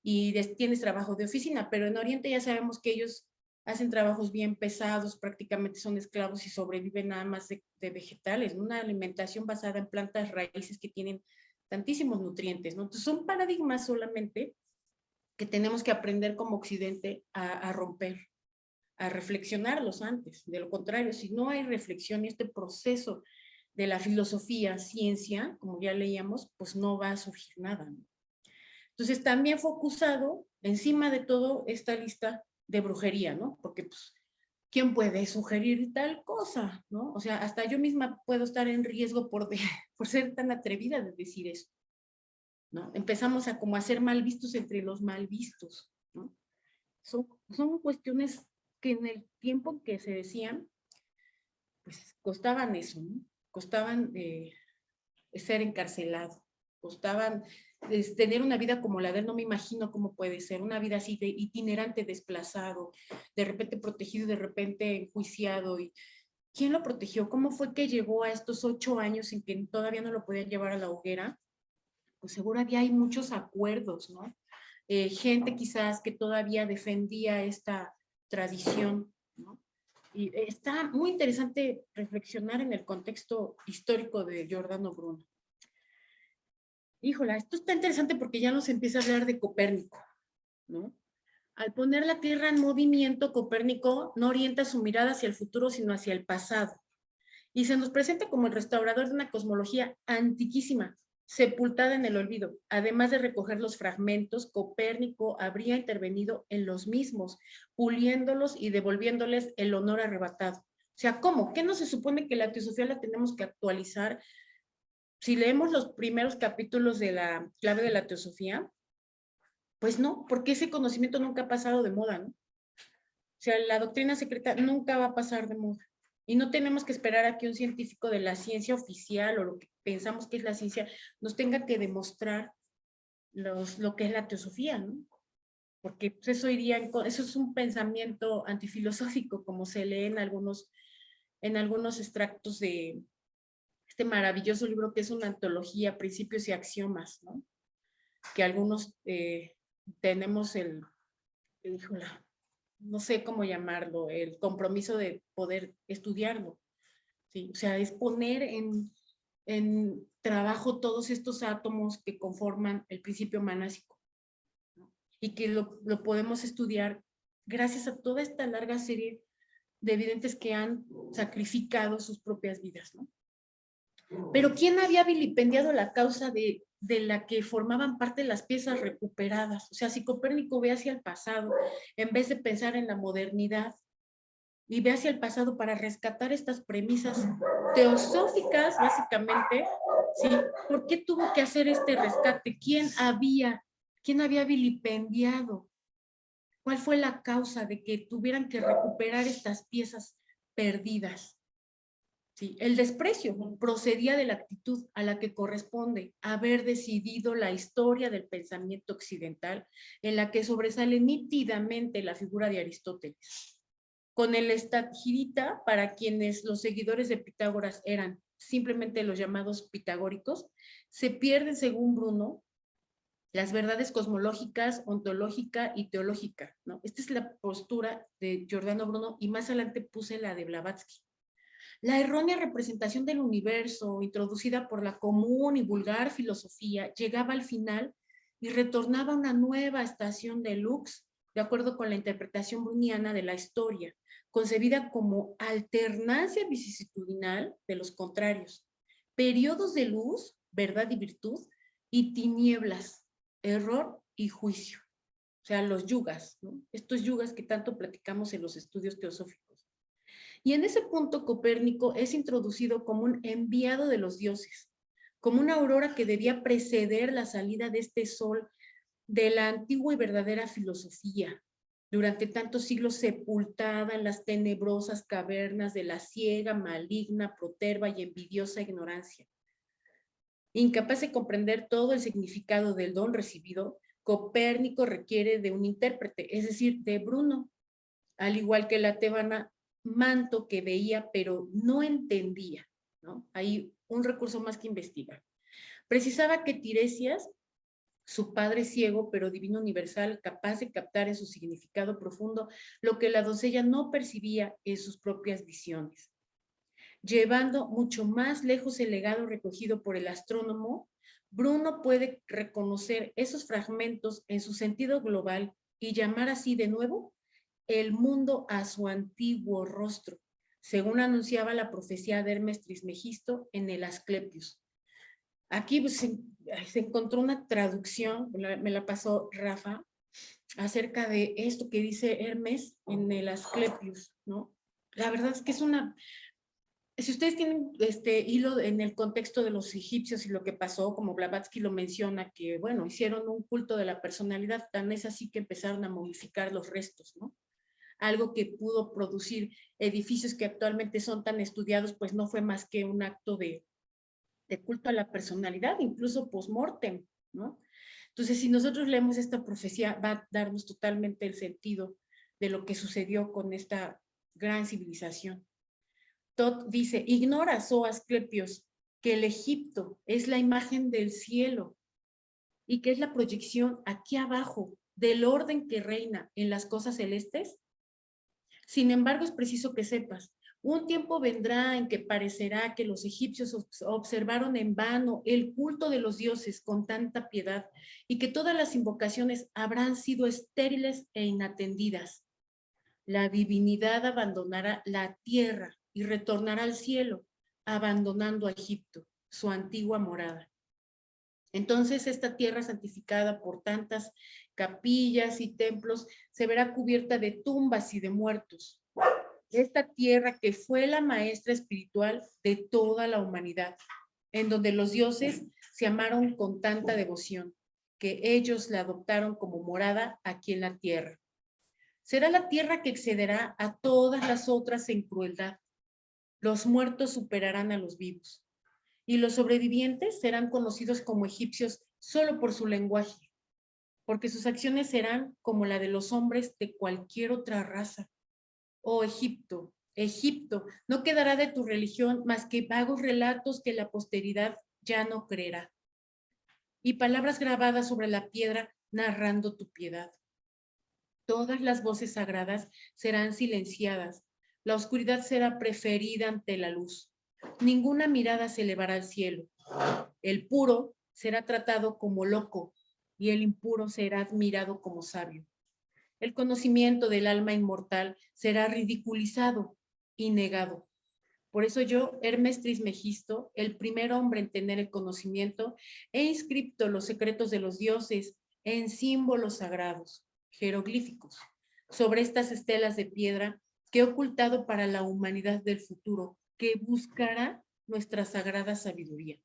S2: y tienes trabajo de oficina, pero en Oriente ya sabemos que ellos hacen trabajos bien pesados, prácticamente son esclavos y sobreviven nada más de vegetales, ¿no? Una alimentación basada en plantas raíces que tienen tantísimos nutrientes, ¿no? Entonces son paradigmas solamente que tenemos que aprender como Occidente a romper, a reflexionarlos antes. De lo contrario, si no hay reflexión y este proceso de la filosofía, ciencia, como ya leíamos, pues no va a surgir nada, ¿no? Entonces también fue acusado, encima de todo, esta lista de brujería, ¿no? Porque pues, ¿quién puede sugerir tal cosa, no? O sea, hasta yo misma puedo estar en riesgo por ser tan atrevida de decir eso, ¿no? Empezamos a como a ser mal vistos entre los mal vistos, ¿no? Son cuestiones que en el tiempo que se decían, pues costaban eso, ¿no? Costaban ser encarcelado, costaban tener una vida como la de él, no me imagino cómo puede ser, una vida así de itinerante, desplazado, de repente protegido, de repente enjuiciado. ¿Y quién lo protegió? ¿Cómo fue que llegó a estos 8 años en que todavía no lo podían llevar a la hoguera? Pues seguro hay muchos acuerdos, ¿no? Gente quizás que todavía defendía esta tradición, ¿no? Y está muy interesante reflexionar en el contexto histórico de Giordano Bruno. Híjola, esto está interesante porque ya nos empieza a hablar de Copérnico, ¿no? Al poner la Tierra en movimiento, Copérnico no orienta su mirada hacia el futuro, sino hacia el pasado. Y se nos presenta como el restaurador de una cosmología antiquísima, sepultada en el olvido. Además de recoger los fragmentos, Copérnico habría intervenido en los mismos, puliéndolos y devolviéndoles el honor arrebatado. O sea, ¿cómo? ¿Qué no se supone que la teosofía la tenemos que actualizar? Si leemos los primeros capítulos de la clave de la teosofía, pues no, porque ese conocimiento nunca ha pasado de moda, ¿no? O sea, la doctrina secreta nunca va a pasar de moda. Y no tenemos que esperar a que un científico de la ciencia oficial o lo que pensamos que es la ciencia nos tenga que demostrar lo que es la teosofía, ¿no? Porque pues, eso es un pensamiento antifilosófico, como se lee en algunos extractos de este maravilloso libro que es una antología, Principios y Axiomas, ¿no? Que algunos tenemos híjola, no sé cómo llamarlo, el compromiso de poder estudiarlo, ¿sí? O sea, es poner en trabajo todos estos átomos que conforman el principio manásico, ¿no? Y que lo podemos estudiar gracias a toda esta larga serie de evidentes que han sacrificado sus propias vidas, ¿no? Pero ¿quién había vilipendiado la causa de la que formaban parte las piezas recuperadas? O sea, si Copérnico ve hacia el pasado, en vez de pensar en la modernidad, y ve hacia el pasado para rescatar estas premisas teosóficas, básicamente, ¿sí? ¿Por qué tuvo que hacer este rescate? ¿Quién había vilipendiado? ¿Cuál fue la causa de que tuvieran que recuperar estas piezas perdidas? ¿Sí? El desprecio procedía de la actitud a la que corresponde haber decidido la historia del pensamiento occidental, en la que sobresale nítidamente la figura de Aristóteles. Con el estagirita, para quienes los seguidores de Pitágoras eran simplemente los llamados pitagóricos, se pierden, según Bruno, las verdades cosmológicas, ontológica y teológica, ¿no? Esta es la postura de Giordano Bruno y más adelante puse la de Blavatsky. La errónea representación del universo, introducida por la común y vulgar filosofía, llegaba al final y retornaba a una nueva estación de lux, de acuerdo con la interpretación bruniana de la historia, concebida como alternancia vicisitudinal de los contrarios, periodos de luz, verdad y virtud, y tinieblas, error y juicio. O sea, los yugas, ¿no? Estos yugas que tanto platicamos en los estudios teosóficos. Y en ese punto Copérnico es introducido como un enviado de los dioses, como una aurora que debía preceder la salida de este sol de la antigua y verdadera filosofía, durante tantos siglos sepultada en las tenebrosas cavernas de la ciega, maligna, proterva y envidiosa ignorancia. Incapaz de comprender todo el significado del don recibido, Copérnico requiere de un intérprete, es decir, de Bruno, al igual que la tebana Manto, que veía pero no entendía, ¿no? Hay un recurso más que investigar. Precisaba que Tiresias, su padre ciego pero divino universal, capaz de captar en su significado profundo lo que la doncella no percibía en sus propias visiones, llevando mucho más lejos el legado recogido por el astrónomo, Bruno puede reconocer esos fragmentos en su sentido global y llamar así de nuevo el mundo a su antiguo rostro, según anunciaba la profecía de Hermes Trismegisto en el Asclepius. Aquí pues, se encontró una traducción, me la pasó Rafa, acerca de esto que dice Hermes en el Asclepius, ¿no? La verdad es que es una... Si ustedes tienen este hilo en el contexto de los egipcios y lo que pasó, como Blavatsky lo menciona, que bueno, hicieron un culto de la personalidad, tan es así que empezaron a momificar los restos, ¿no? Algo que pudo producir edificios que actualmente son tan estudiados, pues no fue más que un acto de culto a la personalidad, incluso post-mortem, ¿no? Entonces, si nosotros leemos esta profecía, va a darnos totalmente el sentido de lo que sucedió con esta gran civilización. Tot dice, ignoras, oh Asclepios, que el Egipto es la imagen del cielo y que es la proyección aquí abajo del orden que reina en las cosas celestes. Sin embargo, es preciso que sepas, un tiempo vendrá en que parecerá que los egipcios observaron en vano el culto de los dioses con tanta piedad y que todas las invocaciones habrán sido estériles e inatendidas. La divinidad abandonará la tierra y retornará al cielo, abandonando a Egipto, su antigua morada. Entonces esta tierra santificada por tantas capillas y templos se verá cubierta de tumbas y de muertos. Esta tierra que fue la maestra espiritual de toda la humanidad, en donde los dioses se amaron con tanta devoción, que ellos la adoptaron como morada aquí en la tierra. Será la tierra que excederá a todas las otras en crueldad. Los muertos superarán a los vivos y los sobrevivientes serán conocidos como egipcios solo por su lenguaje, porque sus acciones serán como la de los hombres de cualquier otra raza. Oh Egipto, Egipto, no quedará de tu religión más que vagos relatos que la posteridad ya no creerá, y palabras grabadas sobre la piedra narrando tu piedad. Todas las voces sagradas serán silenciadas, la oscuridad será preferida ante la luz. Ninguna mirada se elevará al cielo. El puro será tratado como loco y el impuro será admirado como sabio. El conocimiento del alma inmortal será ridiculizado y negado. Por eso yo, Hermes Trismegisto, el primer hombre en tener el conocimiento, he inscrito los secretos de los dioses en símbolos sagrados, jeroglíficos, sobre estas estelas de piedra que he ocultado para la humanidad del futuro, que buscará nuestra sagrada sabiduría.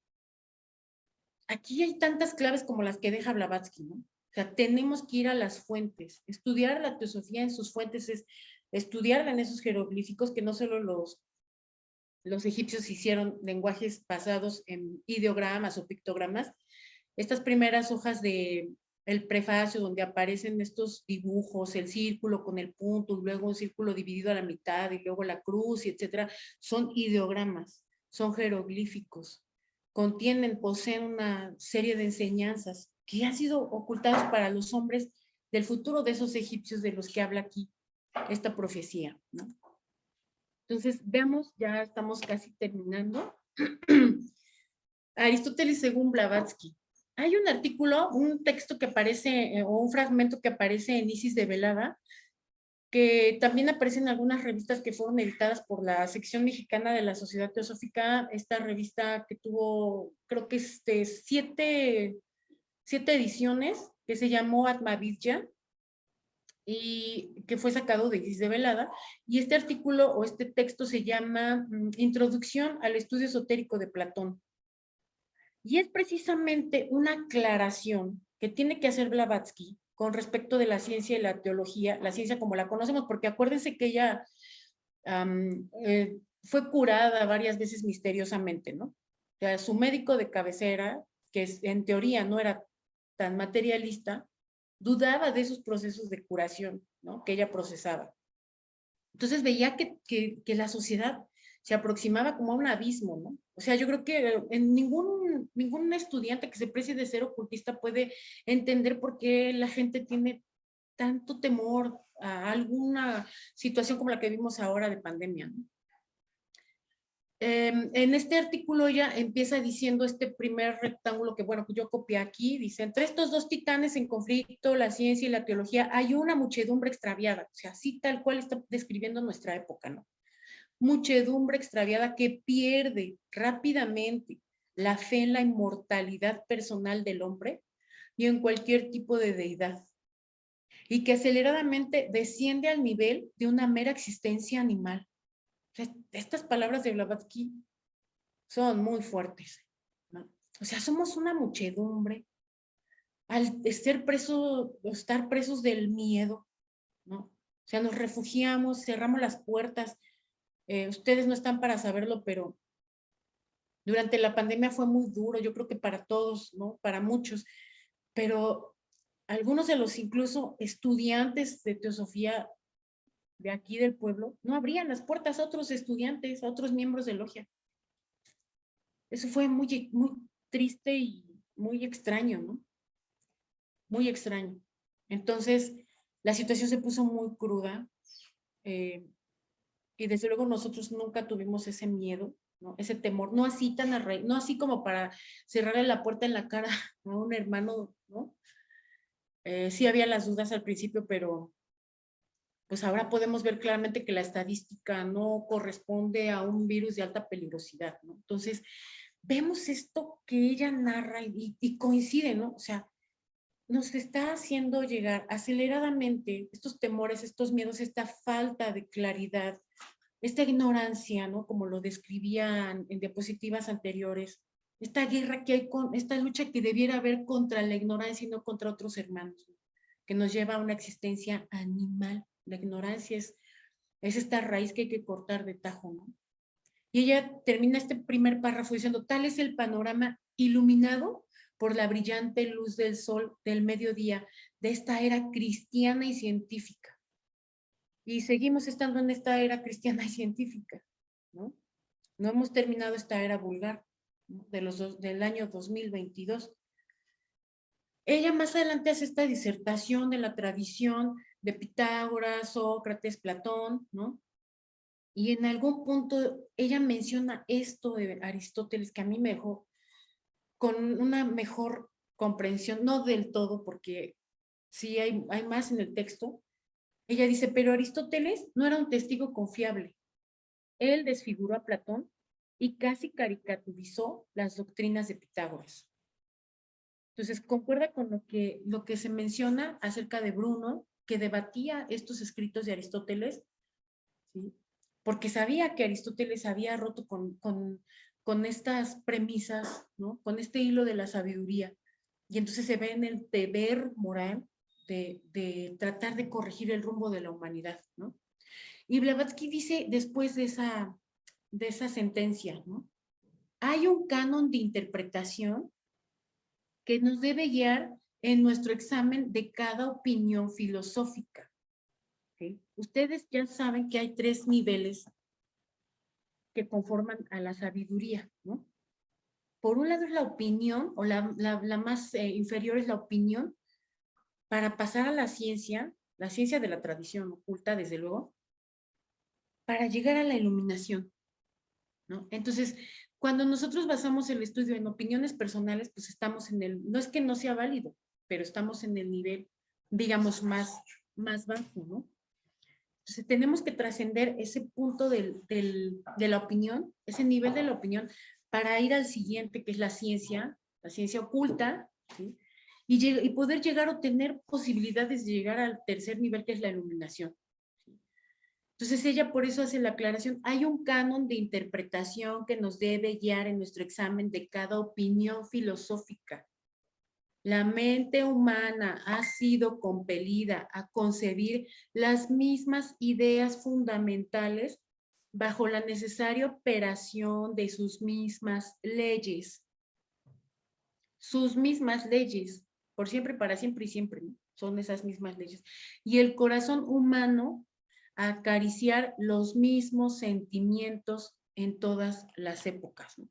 S2: Aquí hay tantas claves como las que deja Blavatsky, ¿no? O sea, tenemos que ir a las fuentes. Estudiar la teosofía en sus fuentes es estudiarla en esos jeroglíficos que no solo los egipcios hicieron lenguajes basados en ideogramas o pictogramas. Estas primeras hojas de el prefacio donde aparecen estos dibujos, el círculo con el punto, y luego un círculo dividido a la mitad y luego la cruz, y etcétera, son ideogramas, son jeroglíficos, poseen una serie de enseñanzas que han sido ocultadas para los hombres del futuro de esos egipcios de los que habla aquí esta profecía, ¿no? Entonces, veamos, ya estamos casi terminando. Aristóteles según Blavatsky. Hay un artículo, un texto que aparece, o un fragmento que aparece en Isis de Velada, que también aparece en algunas revistas que fueron editadas por la sección mexicana de la Sociedad Teosófica, esta revista que tuvo, creo que siete ediciones, que se llamó Atmavidya, y que fue sacado de Isis de Velada, y este artículo o este texto se llama Introducción al estudio esotérico de Platón. Y es precisamente una aclaración que tiene que hacer Blavatsky con respecto de la ciencia y la teología, la ciencia como la conocemos, porque acuérdense que ella fue curada varias veces misteriosamente, ¿no? O sea, su médico de cabecera, que en teoría no era tan materialista, dudaba de esos procesos de curación, ¿no? Que ella procesaba. Entonces veía que la sociedad se aproximaba como a un abismo, ¿no? O sea, yo creo que en ningún estudiante que se precie de ser ocultista puede entender por qué la gente tiene tanto temor a alguna situación como la que vimos ahora de pandemia, ¿no? En este artículo ella empieza diciendo este primer rectángulo que, bueno, yo copié aquí, dice, entre estos dos titanes en conflicto, la ciencia y la teología, hay una muchedumbre extraviada, o sea, así tal cual está describiendo nuestra época, ¿no? Muchedumbre extraviada que pierde rápidamente la fe en la inmortalidad personal del hombre y en cualquier tipo de deidad, y que aceleradamente desciende al nivel de una mera existencia animal. Estas palabras de Blavatsky son muy fuertes, ¿no? O sea, somos una muchedumbre al estar presos del miedo, ¿no? O sea, nos refugiamos, cerramos las puertas. Ustedes no están para saberlo, pero durante la pandemia fue muy duro, yo creo que para todos, ¿no? Para muchos, pero algunos de los incluso estudiantes de teosofía de aquí del pueblo no abrían las puertas a otros estudiantes, a otros miembros de logia. Eso fue muy, muy triste y muy extraño, ¿no? Muy extraño. Entonces, la situación se puso muy cruda y desde luego nosotros nunca tuvimos ese miedo, ¿no? Ese temor, no así tan no así como para cerrarle la puerta en la cara a un hermano, ¿no? Sí había las dudas al principio, pero pues ahora podemos ver claramente que la estadística no corresponde a un virus de alta peligrosidad, ¿no? Entonces, vemos esto que ella narra y coincide, ¿no? O sea, nos está haciendo llegar aceleradamente estos temores, estos miedos, esta falta de claridad, esta ignorancia, ¿no? Como lo describían en diapositivas anteriores, esta guerra que hay esta lucha que debiera haber contra la ignorancia y no contra otros hermanos, ¿no? Que nos lleva a una existencia animal. La ignorancia es esta raíz que hay que cortar de tajo, ¿no? Y ella termina este primer párrafo diciendo, tal es el panorama iluminado por la brillante luz del sol del mediodía de esta era cristiana y científica. Y seguimos estando en esta era cristiana y científica, ¿no? No hemos terminado esta era vulgar, ¿no? Del año 2022. Ella más adelante hace esta disertación de la tradición de Pitágoras, Sócrates, Platón, ¿no? Y en algún punto ella menciona esto de Aristóteles que a mí me dejó con una mejor comprensión, no del todo, porque sí hay más en el texto. Ella dice, pero Aristóteles no era un testigo confiable. Él desfiguró a Platón y casi caricaturizó las doctrinas de Pitágoras. Entonces, concuerda con lo que se menciona acerca de Bruno, que debatía estos escritos de Aristóteles, ¿sí? Porque sabía que Aristóteles había roto con estas premisas, ¿no? Con este hilo de la sabiduría. Y entonces se ve en el deber moral de tratar de corregir el rumbo de la humanidad, ¿no? Y Blavatsky dice después de esa sentencia, ¿no? Hay un canon de interpretación que nos debe guiar en nuestro examen de cada opinión filosófica. ¿Okay? Ustedes ya saben que hay 3 niveles que conforman a la sabiduría, ¿no? Por un lado es la opinión, o la más inferior es la opinión, para pasar a la ciencia de la tradición oculta, desde luego, para llegar a la iluminación, ¿no? Entonces, cuando nosotros basamos el estudio en opiniones personales, pues estamos no es que no sea válido, pero estamos en el nivel, digamos, más bajo, ¿no? Entonces, tenemos que trascender ese punto de la opinión, ese nivel de la opinión, para ir al siguiente, que es la ciencia oculta, ¿sí? Y poder llegar o tener posibilidades de llegar al tercer nivel, que es la iluminación. ¿Sí? Entonces, ella por eso hace la aclaración, hay un canon de interpretación que nos debe guiar en nuestro examen de cada opinión filosófica. La mente humana ha sido compelida a concebir las mismas ideas fundamentales bajo la necesaria operación de sus mismas leyes. Sus mismas leyes, por siempre, para siempre y siempre, ¿no? Son esas mismas leyes. Y el corazón humano a acariciar los mismos sentimientos en todas las épocas, ¿no?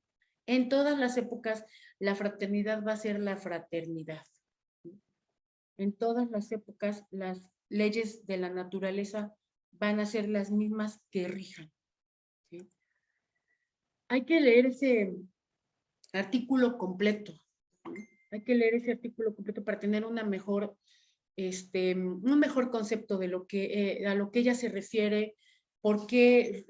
S2: En todas las épocas, la fraternidad va a ser la fraternidad. En todas las épocas, las leyes de la naturaleza van a ser las mismas que rijan, ¿sí? hay que leer ese artículo completo, ¿no? Hay que leer ese artículo completo para tener una mejor, un mejor concepto de lo que, a lo que ella se refiere, por qué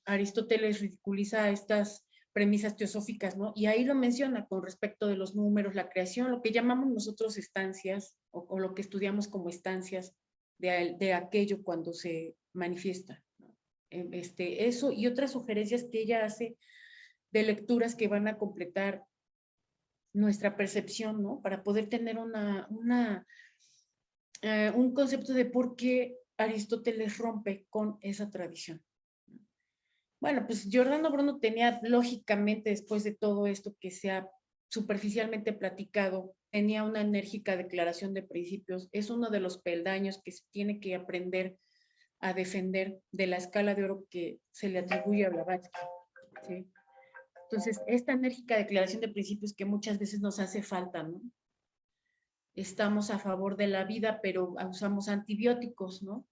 S2: Aristóteles ridiculiza estas premisas teosóficas, ¿no? Y ahí lo menciona con respecto de los números, la creación, lo que llamamos nosotros estancias, o lo que estudiamos como estancias de aquello cuando se manifiesta, ¿no? Eso y otras sugerencias que ella hace de lecturas que van a completar nuestra percepción, ¿no? Para poder tener un concepto de por qué Aristóteles rompe con esa tradición. Bueno, pues Giordano Bruno tenía, lógicamente, después de todo esto que se ha superficialmente platicado, tenía una enérgica declaración de principios. Es uno de los peldaños que se tiene que aprender a defender de la escala de oro que se le atribuye a Blavatsky, ¿sí? Entonces, esta enérgica declaración de principios que muchas veces nos hace falta, ¿no? Estamos a favor de la vida, pero usamos antibióticos, ¿no?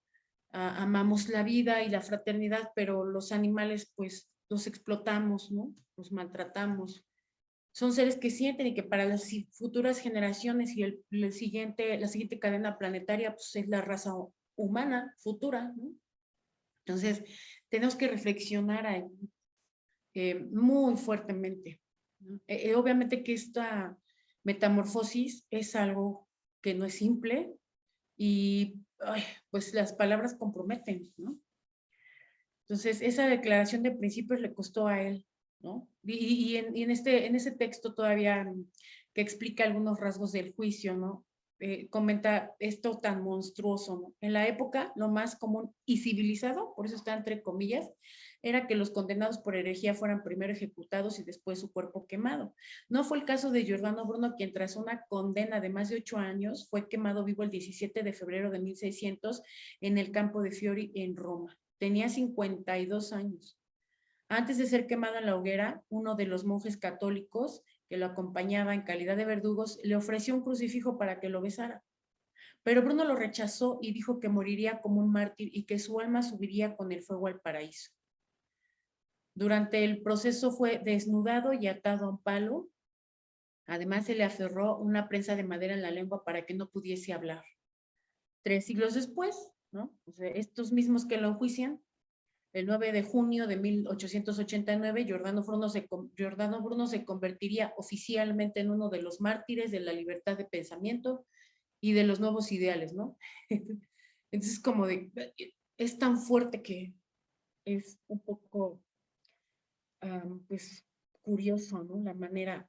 S2: Amamos la vida y la fraternidad, pero los animales, pues, los explotamos, ¿no? Los maltratamos. Son seres que sienten y que para las futuras generaciones y la siguiente cadena planetaria, pues, es la raza humana futura, ¿no? Entonces, tenemos que reflexionar ahí, muy fuertemente, ¿no? Obviamente que esta metamorfosis es algo que no es simple y ay, pues las palabras comprometen, ¿no? Entonces, esa declaración de principios le costó a él, ¿no? En ese texto todavía que explica algunos rasgos del juicio, ¿no? Comenta esto tan monstruoso, ¿no? En la época, lo más común y civilizado, por eso está entre comillas, era que los condenados por herejía fueran primero ejecutados y después su cuerpo quemado. No fue el caso de Giordano Bruno, quien tras una condena de más de 8 años fue quemado vivo el 17 de febrero de 1600 en el campo de Fiori en Roma. Tenía 52 años. Antes de ser quemado en la hoguera, uno de los monjes católicos que lo acompañaba en calidad de verdugos le ofreció un crucifijo para que lo besara. Pero Bruno lo rechazó y dijo que moriría como un mártir y que su alma subiría con el fuego al paraíso. Durante el proceso fue desnudado y atado a un palo. Además, se le aferró una prensa de madera en la lengua para que no pudiese hablar. 3 siglos después, ¿no? O sea, estos mismos que lo enjuician, el 9 de junio de 1889, Giordano Bruno se convertiría oficialmente en uno de los mártires de la libertad de pensamiento y de los nuevos ideales, ¿no? Entonces, como de, es tan fuerte que es un poco, pues, curioso, ¿no? La manera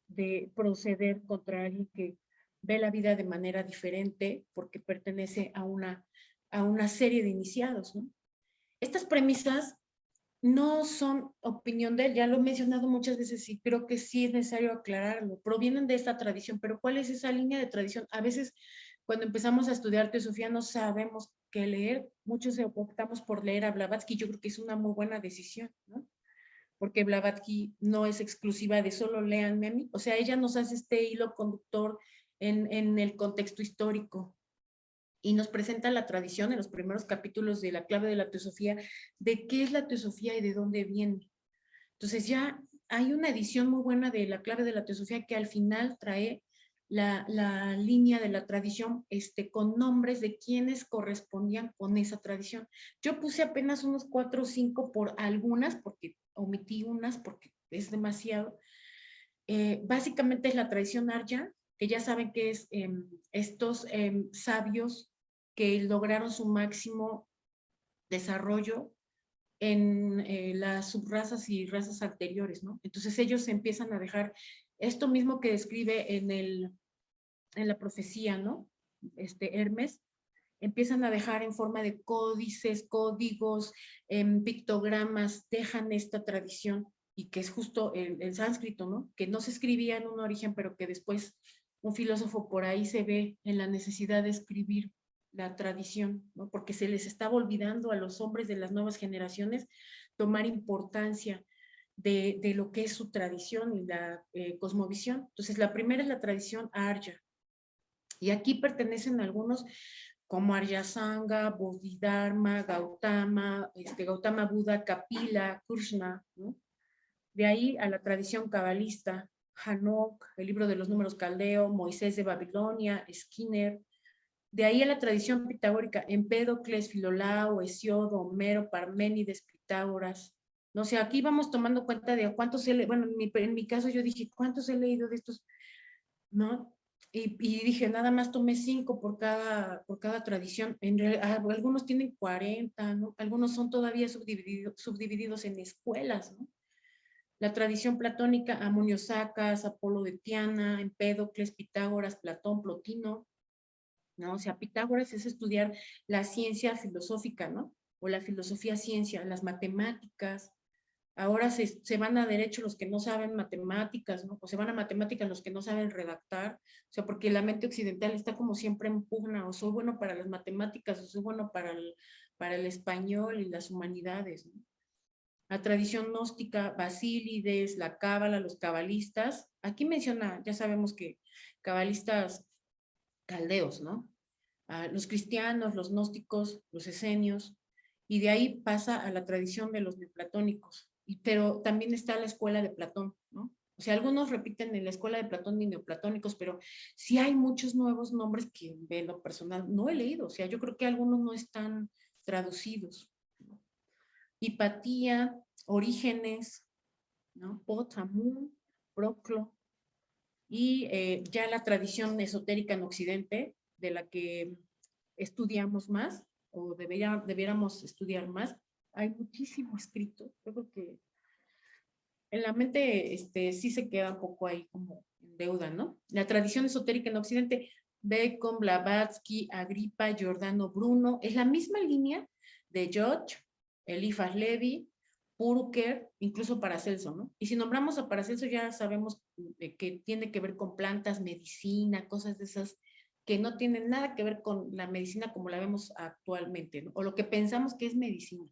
S2: de proceder contra alguien que ve la vida de manera diferente porque pertenece a una serie de iniciados, ¿no? Estas premisas no son opinión de él, ya lo he mencionado muchas veces y creo que sí es necesario aclararlo. Provienen de esta tradición, pero ¿cuál es esa línea de tradición? A veces cuando empezamos a estudiar teosofía no sabemos qué leer, muchos optamos por leer a Blavatsky, yo creo que es una muy buena decisión, ¿no? Porque Blavatsky no es exclusiva de solo léanme a mí, o sea, ella nos hace este hilo conductor en el contexto histórico y nos presenta la tradición en los primeros capítulos de La clave de la teosofía, de qué es la teosofía y de dónde viene. Entonces ya hay una edición muy buena de La clave de la teosofía que al final trae la línea de la tradición con nombres de quienes correspondían con esa tradición. Yo puse apenas unos 4 o 5 por algunas, porque omití unas porque es demasiado. Básicamente es la tradición Arya, que ya saben que es estos sabios que lograron su máximo desarrollo en las subrazas y razas anteriores, ¿no? Entonces ellos empiezan a dejar esto mismo que describe en la profecía, ¿no? Hermes, empiezan a dejar en forma de códices, códigos, pictogramas, dejan esta tradición y que es justo el sánscrito, ¿no? Que no se escribía en un origen, pero que después un filósofo por ahí se ve en la necesidad de escribir la tradición, ¿no? Porque se les estaba olvidando a los hombres de las nuevas generaciones tomar importancia de lo que es su tradición y la cosmovisión. Entonces, la primera es la tradición Arya. Y aquí pertenecen algunos como Aryasanga, Bodhidharma, Gautama, Gautama Buda, Kapila, Krishna, ¿no? De ahí a la tradición cabalista, Hanok, el libro de los números caldeo, Moisés de Babilonia, Skinner. De ahí a la tradición pitagórica, Empédocles, Filolao, Hesiodo, Homero, Parménides, Pitágoras. No sé, aquí vamos tomando cuenta de cuántos he leído. Bueno, en mi caso yo dije, ¿cuántos he leído de estos? ¿No? Y dije, nada más tomé 5 por cada tradición. Algunos tienen 40, ¿no? Algunos son todavía subdivididos en escuelas, ¿no? La tradición platónica, Amonio Sacas, Apolo de Tiana, Empédocles, Pitágoras, Platón, Plotino, ¿no? O sea, Pitágoras es estudiar la ciencia filosófica, ¿no? O la filosofía ciencia, las matemáticas. Ahora se van a derecho los que no saben matemáticas, ¿no? O se van a matemáticas los que no saben redactar. O sea, porque la mente occidental está como siempre en pugna, o soy bueno para las matemáticas, o soy bueno para el español y las humanidades, ¿no? La tradición gnóstica, Basílides, la cábala, los cabalistas. Aquí menciona, ya sabemos que cabalistas caldeos, ¿no? Los cristianos, los gnósticos, los esenios, y de ahí pasa a la tradición de los neoplatónicos. Pero también está la escuela de Platón, ¿no? O sea, algunos repiten en la escuela de Platón y neoplatónicos, pero sí hay muchos nuevos nombres que en lo personal no he leído. O sea, yo creo que algunos no están traducidos, ¿no? Hipatía, Orígenes, ¿no? Potamún, Proclo, y ya la tradición esotérica en Occidente, de la que estudiamos más, o debiéramos estudiar más, hay muchísimo escrito. Yo creo que en la mente sí se queda un poco ahí como en deuda, ¿no? La tradición esotérica en Occidente, Bacon, Blavatsky, Agripa, Giordano Bruno, es la misma línea de George, Eliphas Levi, Purker, incluso Paracelso, ¿no? Y si nombramos a Paracelso ya sabemos que tiene que ver con plantas, medicina, cosas de esas que no tienen nada que ver con la medicina como la vemos actualmente, ¿no? O lo que pensamos que es medicina,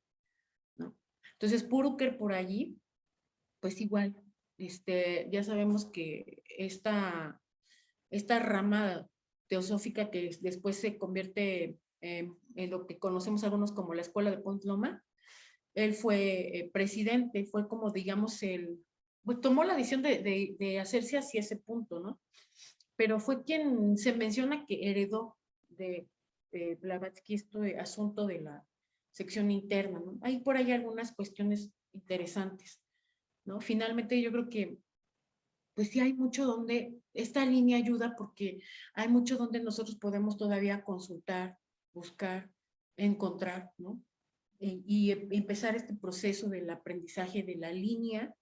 S2: ¿no? Entonces, Purker por allí, pues igual, ya sabemos que esta rama teosófica que después se convierte en lo que conocemos algunos como la Escuela de Pont Loma, él fue presidente, fue como, digamos, pues tomó la decisión de hacerse hacia ese punto, ¿no? Pero fue quien se menciona que heredó de Blavatsky este asunto de la sección interna, ¿no? Hay por ahí algunas cuestiones interesantes, ¿no? Finalmente yo creo que pues sí hay mucho donde esta línea ayuda porque hay mucho donde nosotros podemos todavía consultar, buscar, encontrar, ¿no? Y empezar este proceso del aprendizaje de la línea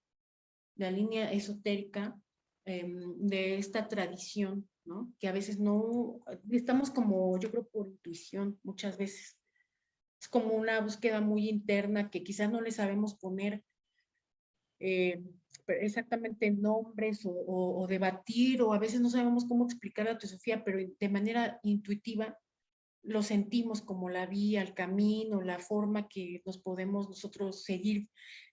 S2: esotérica de esta tradición, ¿no? Que a veces no, estamos como, yo creo, por intuición muchas veces. Es como una búsqueda muy interna que quizás no le sabemos poner eh, exactamente nombres o debatir, o a veces no sabemos cómo explicar la teosofía, pero de manera intuitiva lo sentimos como la vía, el camino, la forma que nos podemos nosotros seguir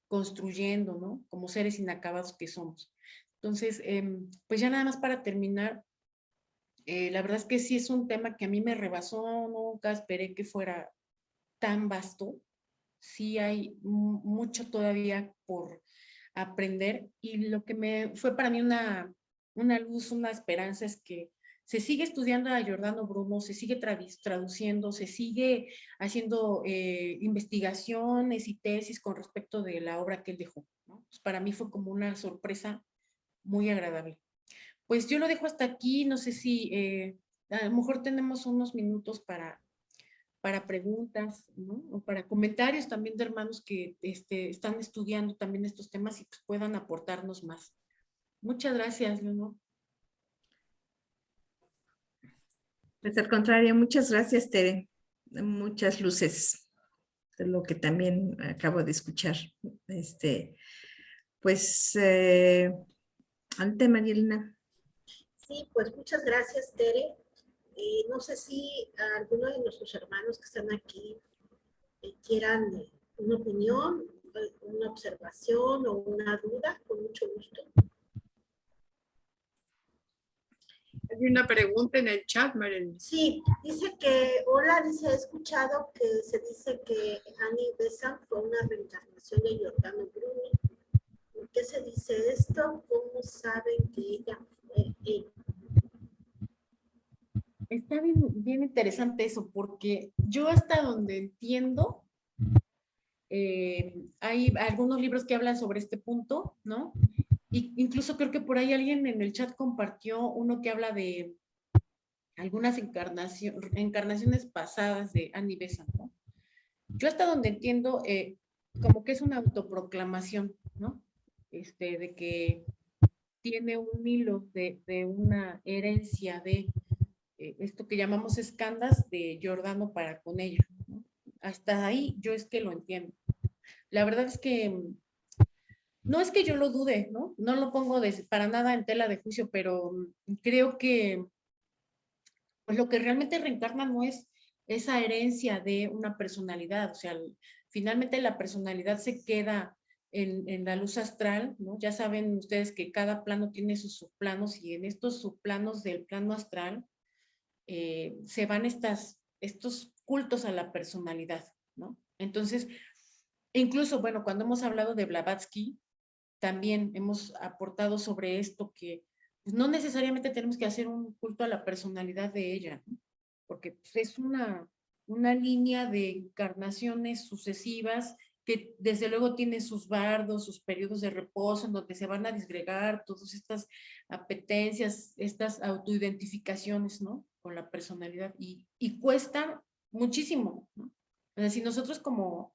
S2: construyendo, ¿no? Como seres inacabados que somos. Entonces, pues ya nada más para terminar, la verdad es que sí es un tema que a mí me rebasó, nunca esperé que fuera tan vasto. Sí hay mucho todavía por aprender, y lo que me fue para mí una luz, una esperanza es que se sigue estudiando a Giordano Bruno, se sigue traduciendo, se sigue haciendo investigaciones y tesis con respecto de la obra que él dejó, ¿no? Pues para mí fue como una sorpresa muy agradable. Pues yo lo dejo hasta aquí, no sé si a lo mejor tenemos unos minutos para preguntas, ¿no? O para comentarios también de hermanos que están estudiando también estos temas y pues puedan aportarnos más. Muchas gracias, Leonor.
S1: Pues al contrario, muchas gracias, Tere. Muchas luces de lo que también acabo de escuchar. Pues, ante Marielena.
S3: Sí, pues muchas gracias, Tere. No sé si alguno de nuestros hermanos que están aquí quieran una opinión, una observación o una duda, con mucho gusto.
S2: Hay una pregunta en el chat, Mariel.
S3: Sí, dice que, hola, dice, he escuchado que se dice que Annie Besant fue una reencarnación de Giordano Bruno. ¿Por qué se dice esto? ¿Cómo saben que ella fue ella?
S2: Está bien interesante eso, porque yo hasta donde entiendo, hay algunos libros que hablan sobre este punto, ¿no? Y incluso creo que por ahí alguien en el chat compartió uno que habla de algunas encarnaciones pasadas de Annie Besant, ¿no? Yo hasta donde entiendo, como que es una autoproclamación, ¿no? De que tiene un hilo de una herencia de esto que llamamos escandas de Giordano para con ella, ¿no? Hasta ahí yo es que lo entiendo. La verdad es que no es que yo lo dude, ¿no? No lo pongo para nada en tela de juicio, pero creo que pues lo que realmente reencarna no es esa herencia de una personalidad, o sea, finalmente la personalidad se queda en la luz astral, ¿no? Ya saben ustedes que cada plano tiene sus subplanos y en estos subplanos del plano astral se van estos cultos a la personalidad, ¿no? Entonces, incluso, bueno, cuando hemos hablado de Blavatsky, también hemos aportado sobre esto que pues, no necesariamente tenemos que hacer un culto a la personalidad de ella, ¿no? Porque pues, es una línea de encarnaciones sucesivas que desde luego tiene sus bardos, sus periodos de reposo, en donde se van a disgregar todas estas apetencias, estas autoidentificaciones, ¿no? Con la personalidad y cuesta muchísimo, ¿no? O sea, si nosotros como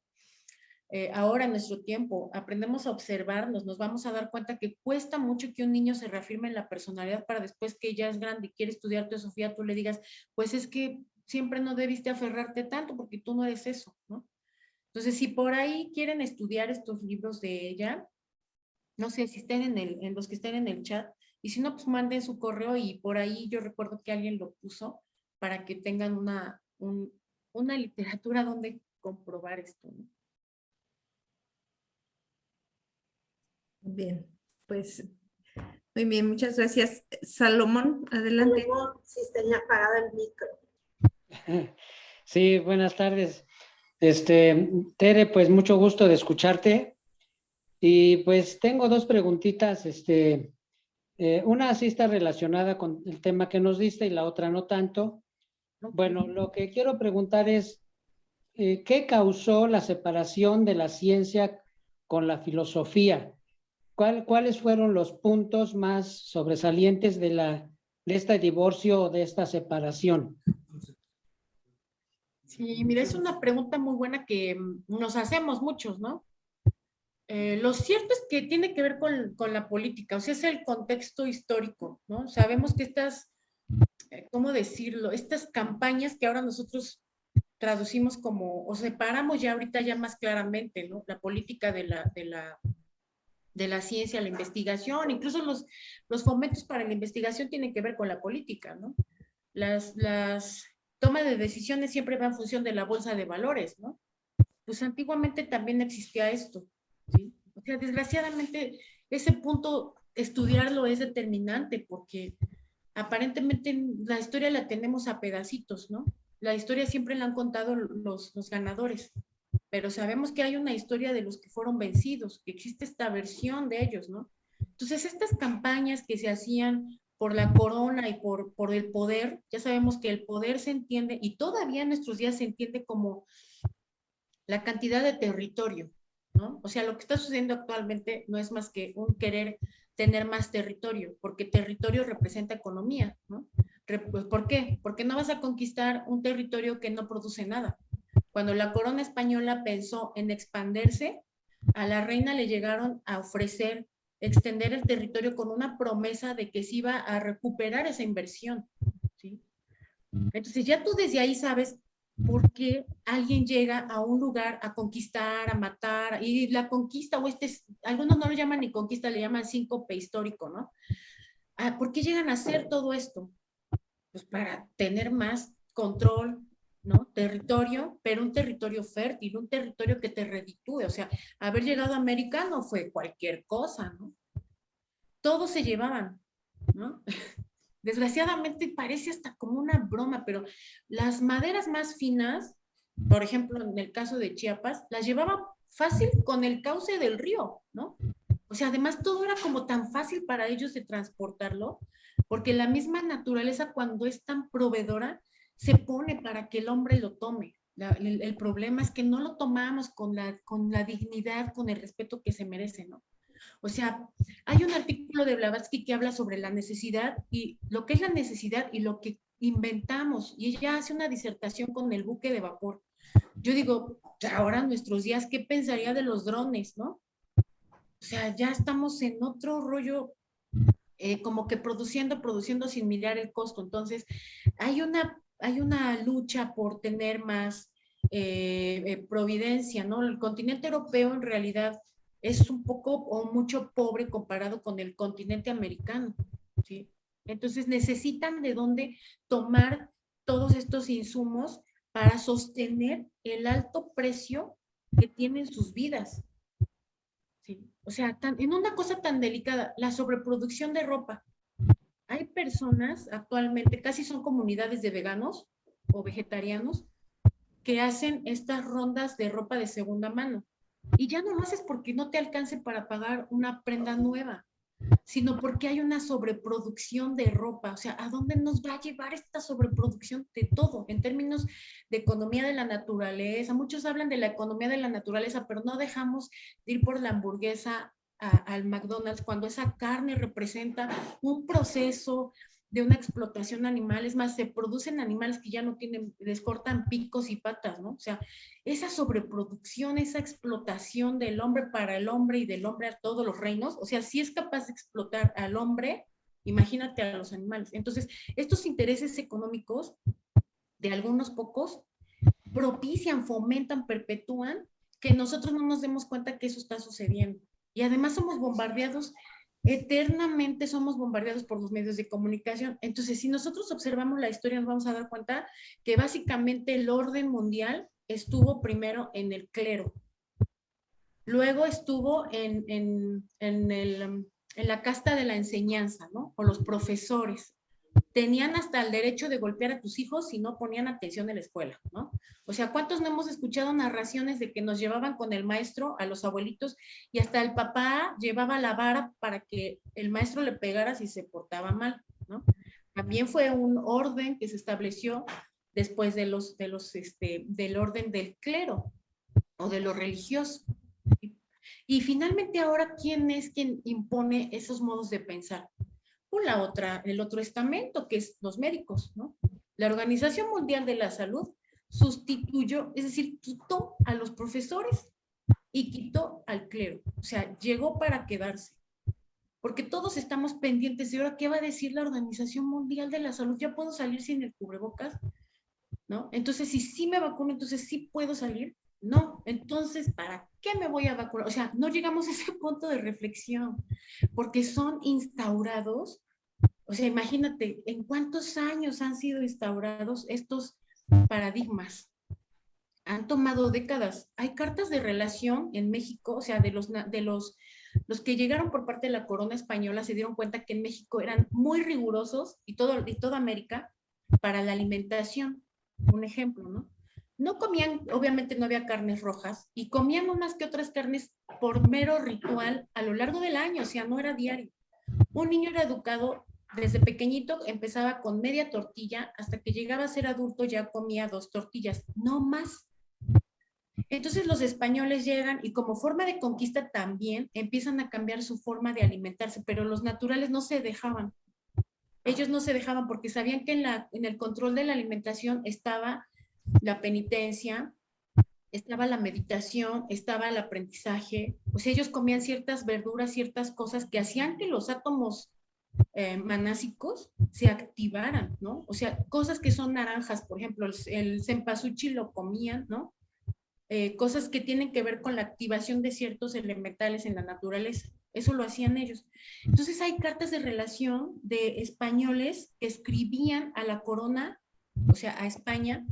S2: ahora en nuestro tiempo aprendemos a observarnos, nos vamos a dar cuenta que cuesta mucho que un niño se reafirme en la personalidad para después que ya es grande y quiere estudiar teosofía, tú le digas, pues es que siempre no debiste aferrarte tanto porque tú no eres eso, ¿no? Entonces, si por ahí quieren estudiar estos libros de ella, no sé si estén en los que estén en el chat, y si no, pues manden su correo y por ahí yo recuerdo que alguien lo puso para que tengan una literatura donde comprobar esto, ¿no?
S1: Bien, pues muy bien, muchas gracias. Salomón, adelante.
S3: Salomón, si tenía apagado el micro.
S4: Sí, buenas tardes. Tere, pues mucho gusto de escucharte. Y pues tengo dos preguntitas. Una sí está relacionada con el tema que nos diste y la otra no tanto. Bueno, lo que quiero preguntar es, ¿qué causó la separación de la ciencia con la filosofía? ¿Cuáles fueron los puntos más sobresalientes de este divorcio o de esta separación?
S2: Sí, mira, es una pregunta muy buena que nos hacemos muchos, ¿no? Lo cierto es que tiene que ver con la política, o sea, es el contexto histórico, ¿no? Sabemos que ¿cómo decirlo? Estas campañas que ahora nosotros traducimos como, o separamos ya ahorita ya más claramente, ¿no? La política de la ciencia, la investigación, incluso los fomentos para la investigación tienen que ver con la política, ¿no? Las tomas de decisiones siempre van en función de la bolsa de valores, ¿no? Pues antiguamente también existía esto, ¿sí? O sea, desgraciadamente ese punto estudiarlo es determinante porque aparentemente la historia la tenemos a pedacitos, ¿no? La historia siempre la han contado los ganadores, pero sabemos que hay una historia de los que fueron vencidos, que existe esta versión de ellos, ¿no? Entonces, estas campañas que se hacían por la corona y por el poder, ya sabemos que el poder se entiende, y todavía en nuestros días se entiende como la cantidad de territorio, ¿no? O sea, lo que está sucediendo actualmente no es más que un querer tener más territorio, porque territorio representa economía, ¿no? ¿Por qué? Porque no vas a conquistar un territorio que no produce nada. Cuando la corona española pensó en expandirse, a la reina le llegaron a ofrecer extender el territorio con una promesa de que se iba a recuperar esa inversión, ¿sí? Entonces ya tú desde ahí sabes por qué alguien llega a un lugar a conquistar, a matar, y la conquista, algunos no lo llaman ni conquista, le llaman síncope histórico, ¿no? ¿Por qué llegan a hacer todo esto? Pues para tener más control, ¿no? Territorio, pero un territorio fértil, un territorio que te reditúe. O sea, haber llegado a América no fue cualquier cosa, ¿no? Todos se llevaban, ¿no? Desgraciadamente parece hasta como una broma, pero las maderas más finas, por ejemplo, en el caso de Chiapas, las llevaba fácil con el cauce del río, ¿no? O sea, además todo era como tan fácil para ellos de transportarlo, porque la misma naturaleza cuando es tan proveedora se pone para que el hombre lo tome. El problema es que no lo tomamos con la dignidad, con el respeto que se merece, ¿no? O sea, hay un artículo de Blavatsky que habla sobre la necesidad y lo que es la necesidad y lo que inventamos. Y ella hace una disertación con el buque de vapor. Yo digo, ahora en nuestros días, ¿qué pensaría de los drones, no? O sea, ya estamos en otro rollo, como que produciendo sin mirar el costo. Entonces, hay una lucha por tener más providencia, ¿no? El continente europeo en realidad es un poco o mucho pobre comparado con el continente americano, ¿sí? Entonces necesitan de dónde tomar todos estos insumos para sostener el alto precio que tienen sus vidas. ¿Sí? O sea, en una cosa tan delicada, la sobreproducción de ropa. Hay personas actualmente, casi son comunidades de veganos o vegetarianos, que hacen estas rondas de ropa de segunda mano. Y ya no lo haces porque no te alcance para pagar una prenda nueva, sino porque hay una sobreproducción de ropa. O sea, ¿a dónde nos va a llevar esta sobreproducción de todo? En términos de economía de la naturaleza, muchos hablan de la economía de la naturaleza, pero no dejamos de ir por la hamburguesa al McDonald's cuando esa carne representa un proceso de una explotación animal. Es más, se producen animales que ya no tienen, les cortan picos y patas, ¿no? O sea, esa sobreproducción, esa explotación del hombre para el hombre y del hombre a todos los reinos, o sea, si es capaz de explotar al hombre, imagínate a los animales. Entonces, estos intereses económicos de algunos pocos propician, fomentan, perpetúan que nosotros no nos demos cuenta que eso está sucediendo. Y además somos bombardeados eternamente, somos bombardeados por los medios de comunicación. Entonces, si nosotros observamos la historia, nos vamos a dar cuenta que básicamente el orden mundial estuvo primero en el clero, luego estuvo en la casta de la enseñanza, ¿no? O los profesores. Tenían hasta el derecho de golpear a tus hijos si no ponían atención en la escuela, ¿no? O sea, ¿cuántos no hemos escuchado narraciones de que nos llevaban con el maestro a los abuelitos y hasta el papá llevaba la vara para que el maestro le pegara si se portaba mal, ¿no? También fue un orden que se estableció después del orden del clero o de lo religioso. Y finalmente ahora, ¿quién es quien impone esos modos de pensar? El otro estamento, que es los médicos, ¿no? La Organización Mundial de la Salud sustituyó, es decir, quitó a los profesores y quitó al clero. O sea, llegó para quedarse. Porque todos estamos pendientes de ahora qué va a decir la Organización Mundial de la Salud. ¿Ya puedo salir sin el cubrebocas? ¿No? Entonces, si sí me vacuno, entonces sí puedo salir. No, entonces, ¿para qué me voy a vacunar? O sea, no llegamos a ese punto de reflexión, porque son instaurados. O sea, imagínate, ¿en cuántos años han sido instaurados estos paradigmas? Han tomado décadas. Hay cartas de relación en México, o sea, los que llegaron por parte de la corona española se dieron cuenta que en México eran muy rigurosos y toda América para la alimentación. Un ejemplo, ¿no? No comían, obviamente no había carnes rojas y comían unas que otras carnes por mero ritual a lo largo del año, o sea, no era diario. Un niño era educado desde pequeñito, empezaba con media tortilla, hasta que llegaba a ser adulto ya comía 2 tortillas, no más. Entonces los españoles llegan y como forma de conquista también empiezan a cambiar su forma de alimentarse, pero los naturales no se dejaban. Ellos no se dejaban porque sabían que en el control de la alimentación estaba la penitencia, estaba la meditación, estaba el aprendizaje. O sea, ellos comían ciertas verduras, ciertas cosas que hacían que los átomos manásicos se activaran, ¿no? O sea, cosas que son naranjas, por ejemplo, el cempasúchil lo comían, ¿no? Cosas que tienen que ver con la activación de ciertos elementales en la naturaleza. Eso lo hacían ellos. Entonces hay cartas de relación de españoles que escribían a la corona, o sea, a España,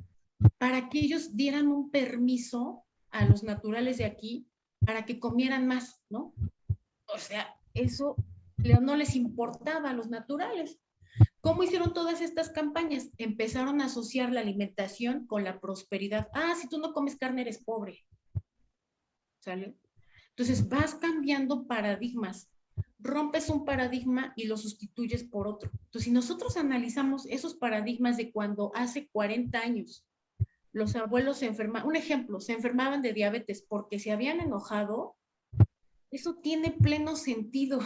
S2: para que ellos dieran un permiso a los naturales de aquí para que comieran más, ¿no? O sea, eso no les importaba a los naturales. ¿Cómo hicieron todas estas campañas? Empezaron a asociar la alimentación con la prosperidad. Ah, si tú no comes carne eres pobre. ¿Sale? Entonces vas cambiando paradigmas. Rompes un paradigma y lo sustituyes por otro. Entonces, si nosotros analizamos esos paradigmas de cuando hace 40 años los abuelos se enfermaban, un ejemplo, se enfermaban de diabetes porque se habían enojado, eso tiene pleno sentido,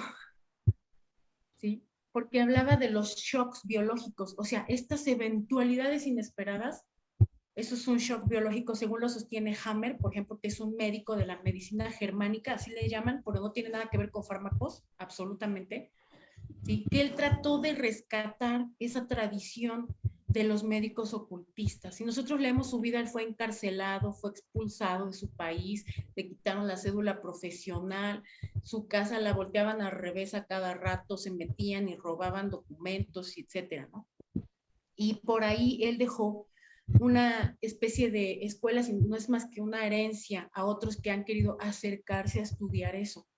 S2: ¿sí? Porque hablaba de los shocks biológicos, o sea, estas eventualidades inesperadas. Eso es un shock biológico, según lo sostiene Hammer, por ejemplo, que es un médico de la medicina germánica, así le llaman, pero no tiene nada que ver con fármacos, absolutamente. ¿Sí? Que él trató de rescatar esa tradición de los médicos ocultistas. Si nosotros leemos su vida, él fue encarcelado, fue expulsado de su país, le quitaron la cédula profesional, su casa la volteaban al revés a cada rato, se metían y robaban documentos, etcétera, ¿no? Y por ahí él dejó una especie de escuela, no es más que una herencia a otros que han querido acercarse a estudiar eso,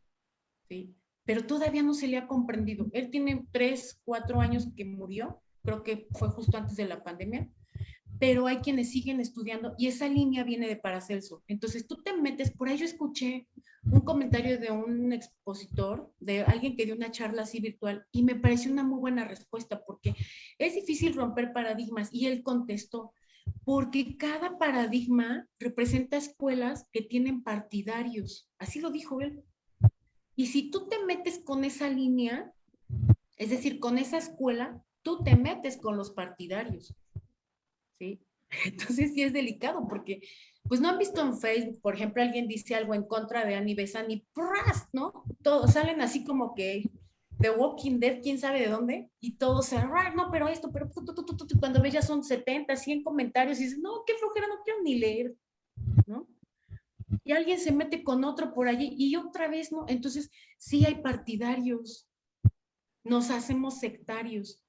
S2: ¿sí? Pero todavía no se le ha comprendido. Él tiene 3, 4 años que murió, creo que fue justo antes de la pandemia, pero hay quienes siguen estudiando y esa línea viene de Paracelso. Entonces tú te metes, por ahí yo escuché un comentario de un expositor, de alguien que dio una charla así virtual, y me pareció una muy buena respuesta, porque es difícil romper paradigmas, y él contestó, porque cada paradigma representa escuelas que tienen partidarios, así lo dijo él. Y si tú te metes con esa línea, es decir, con esa escuela, tú te metes con los partidarios, ¿sí? Entonces sí es delicado porque, pues no han visto en Facebook, por ejemplo, alguien dice algo en contra de Annie Besant y ¡pras!, ¿no? Todos salen así como que The Walking Dead, quién sabe de dónde, y todos se, no, pero esto, pero cuando ves ya son 70, 100 comentarios y dices, no, qué flojera, no quiero ni leer, ¿no? Y alguien se mete con otro por allí y otra vez, ¿no? Entonces sí hay partidarios, nos hacemos sectarios.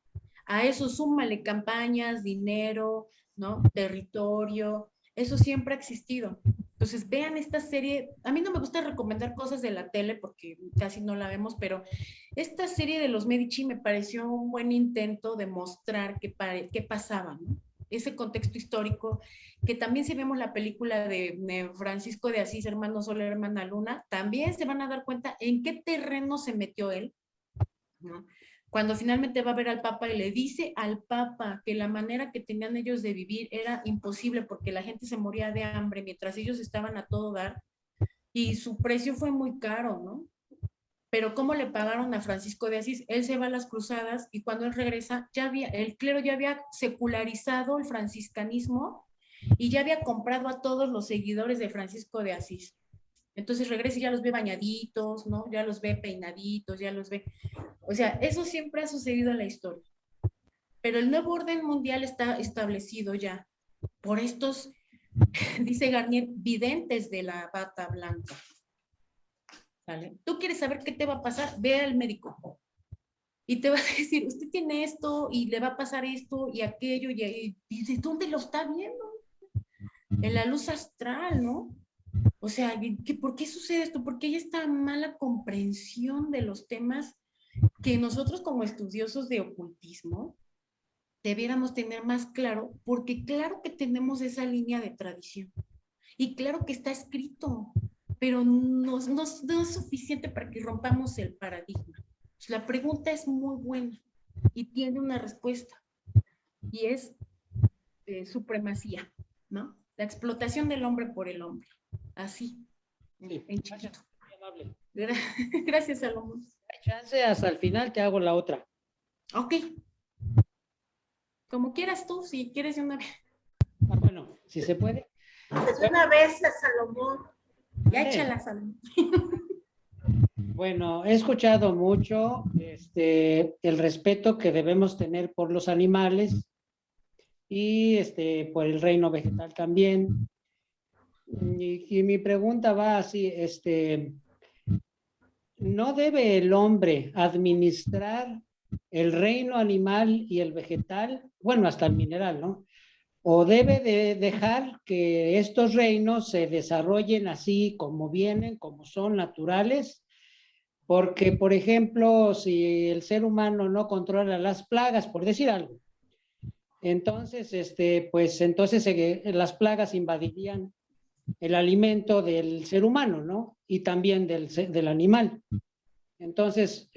S2: A eso súmale campañas, dinero, ¿no? Territorio, eso siempre ha existido. Entonces vean esta serie, a mí no me gusta recomendar cosas de la tele porque casi no la vemos, pero esta serie de los Medici me pareció un buen intento de mostrar qué pasaba, ¿no? Ese contexto histórico, que también si vemos la película de Francisco de Asís, Hermano Sol, Hermana Luna, también se van a dar cuenta en qué terreno se metió él, ¿no? Cuando finalmente va a ver al Papa y le dice al Papa que la manera que tenían ellos de vivir era imposible porque la gente se moría de hambre mientras ellos estaban a todo dar, y su precio fue muy caro, ¿no? Pero ¿cómo le pagaron a Francisco de Asís? Él se va a las cruzadas y cuando él regresa, el clero ya había secularizado el franciscanismo y ya había comprado a todos los seguidores de Francisco de Asís. Entonces regresa y ya los ve bañaditos, ¿no? Ya los ve peinaditos, ya los ve. O sea, eso siempre ha sucedido en la historia. Pero el nuevo orden mundial está establecido ya por estos, dice Garnier, videntes de la bata blanca. ¿Vale? Tú quieres saber qué te va a pasar, ve al médico. Y te va a decir, usted tiene esto y le va a pasar esto y aquello. ¿Y de dónde lo está viendo? En la luz astral, ¿no? O sea, ¿por qué sucede esto? ¿Por qué hay esta mala comprensión de los temas que nosotros como estudiosos de ocultismo debiéramos tener más claro? Porque claro que tenemos esa línea de tradición y claro que está escrito, pero no es suficiente para que rompamos el paradigma. La pregunta es muy buena y tiene una respuesta, y es supremacía, ¿no? La explotación del hombre por el hombre. Así,
S4: Sí,
S2: en chiquito.
S4: muy amable.
S2: Gracias, Salomón.
S4: Chance, hasta el final te hago la otra.
S2: Ok. Como quieras tú, si quieres de una vez.
S4: Ah, bueno, si se puede.
S3: Pues una vez a Salomón.
S2: Ya échala, Salomón.
S4: Bueno, he escuchado mucho el respeto que debemos tener por los animales y por el reino vegetal también. Y mi pregunta va así, ¿no debe el hombre administrar el reino animal y el vegetal? Bueno, hasta el mineral, ¿no? ¿O debe de dejar que estos reinos se desarrollen así como vienen, como son naturales? porque, por ejemplo, si el ser humano no controla las plagas, por decir algo, entonces, pues entonces las plagas invadirían el alimento del ser humano, ¿no? Y también del animal. Entonces,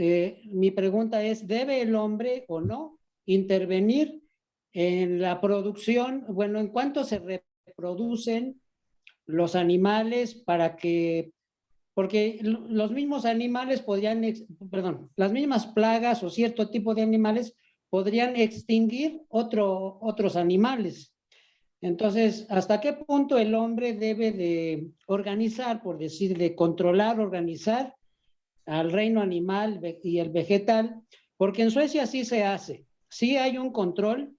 S4: mi pregunta es, ¿debe el hombre o no intervenir en la producción? Bueno, ¿en cuánto se reproducen los animales para que, porque los mismos animales podrían, perdón, las mismas plagas o cierto tipo de animales podrían extinguir otros animales? Entonces, ¿hasta qué punto el hombre debe de organizar, por decir, de controlar, organizar al reino animal y el vegetal? Porque en Suecia sí se hace, sí hay un control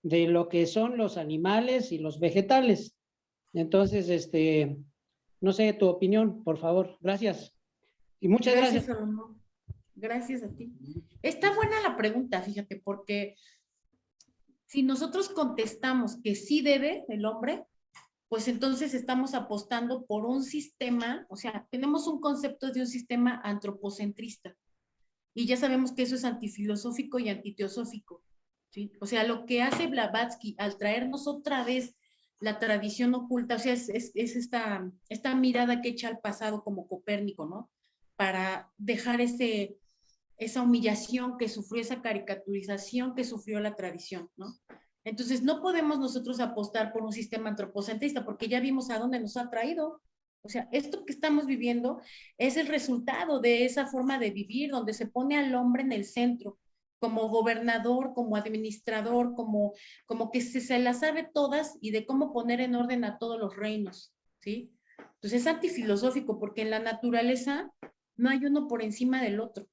S4: de lo que son los animales y los vegetales. Entonces, no sé tu opinión, por favor. Gracias. Y muchas
S2: Gracias,
S4: gracias.
S2: Salomón. Gracias a ti. Está buena la pregunta, fíjate, porque si nosotros contestamos que sí debe el hombre, pues entonces estamos apostando por un sistema, o sea, tenemos un concepto de un sistema antropocentrista y ya sabemos que eso es antifilosófico y antiteosófico, ¿sí? O sea, lo que hace Blavatsky al traernos otra vez la tradición oculta, o sea, es esta mirada que echa al pasado como Copérnico, ¿no? Para dejar esa humillación que sufrió, esa caricaturización que sufrió la tradición, ¿no? Entonces, no podemos nosotros apostar por un sistema antropocentrista porque ya vimos a dónde nos ha traído. O sea, esto que estamos viviendo es el resultado de esa forma de vivir donde se pone al hombre en el centro, como gobernador, como administrador, como que se las sabe todas y de cómo poner en orden a todos los reinos, ¿sí? Entonces es antifilosófico porque en la naturaleza no hay uno por encima del otro.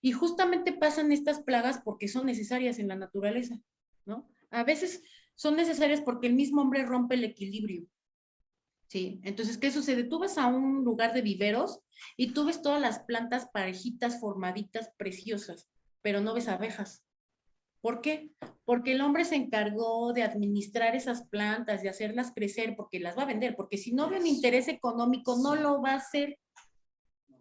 S2: Y justamente pasan estas plagas porque son necesarias en la naturaleza, ¿no? A veces son necesarias porque el mismo hombre rompe el equilibrio, ¿sí? Entonces, ¿qué sucede? Tú vas a un lugar de viveros y tú ves todas las plantas parejitas, formaditas, preciosas, pero no ves abejas. ¿Por qué? Porque el hombre se encargó de administrar esas plantas, de hacerlas crecer, porque las va a vender, porque si no ve un interés económico, no lo va a hacer.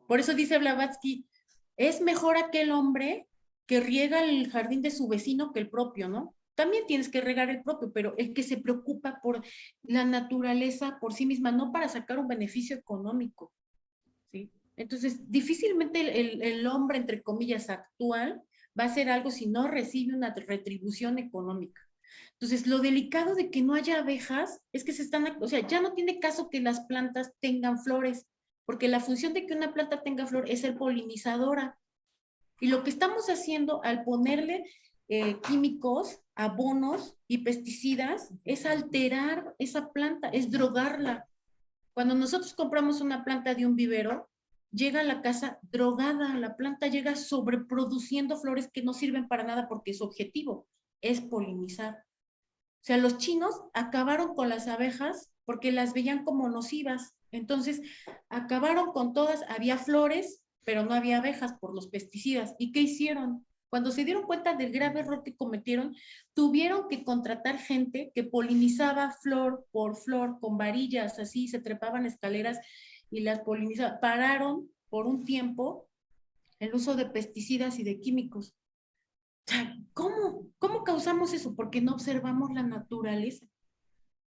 S2: Por eso dice Blavatsky, es mejor aquel hombre que riega el jardín de su vecino que el propio, ¿no? También tienes que regar el propio, pero el que se preocupa por la naturaleza por sí misma, no para sacar un beneficio económico, ¿sí? Entonces, difícilmente el hombre, entre comillas, actual, va a hacer algo si no recibe una retribución económica. Entonces, lo delicado de que no haya abejas es que o sea, ya no tiene caso que las plantas tengan flores, porque la función de que una planta tenga flor es ser polinizadora. Y lo que estamos haciendo al ponerle químicos, abonos y pesticidas es alterar esa planta, es drogarla. Cuando nosotros compramos una planta de un vivero, llega a la casa drogada, la planta llega sobreproduciendo flores que no sirven para nada porque su objetivo es polinizar. O sea, los chinos acabaron con las abejas porque las veían como nocivas. Entonces, acabaron con todas. Había flores, pero no había abejas por los pesticidas. ¿Y qué hicieron? Cuando se dieron cuenta del grave error que cometieron, tuvieron que contratar gente que polinizaba flor por flor con varillas, así se trepaban escaleras y las polinizaban. Pararon por un tiempo el uso de pesticidas y de químicos. ¿Cómo causamos eso? Porque no observamos la naturaleza.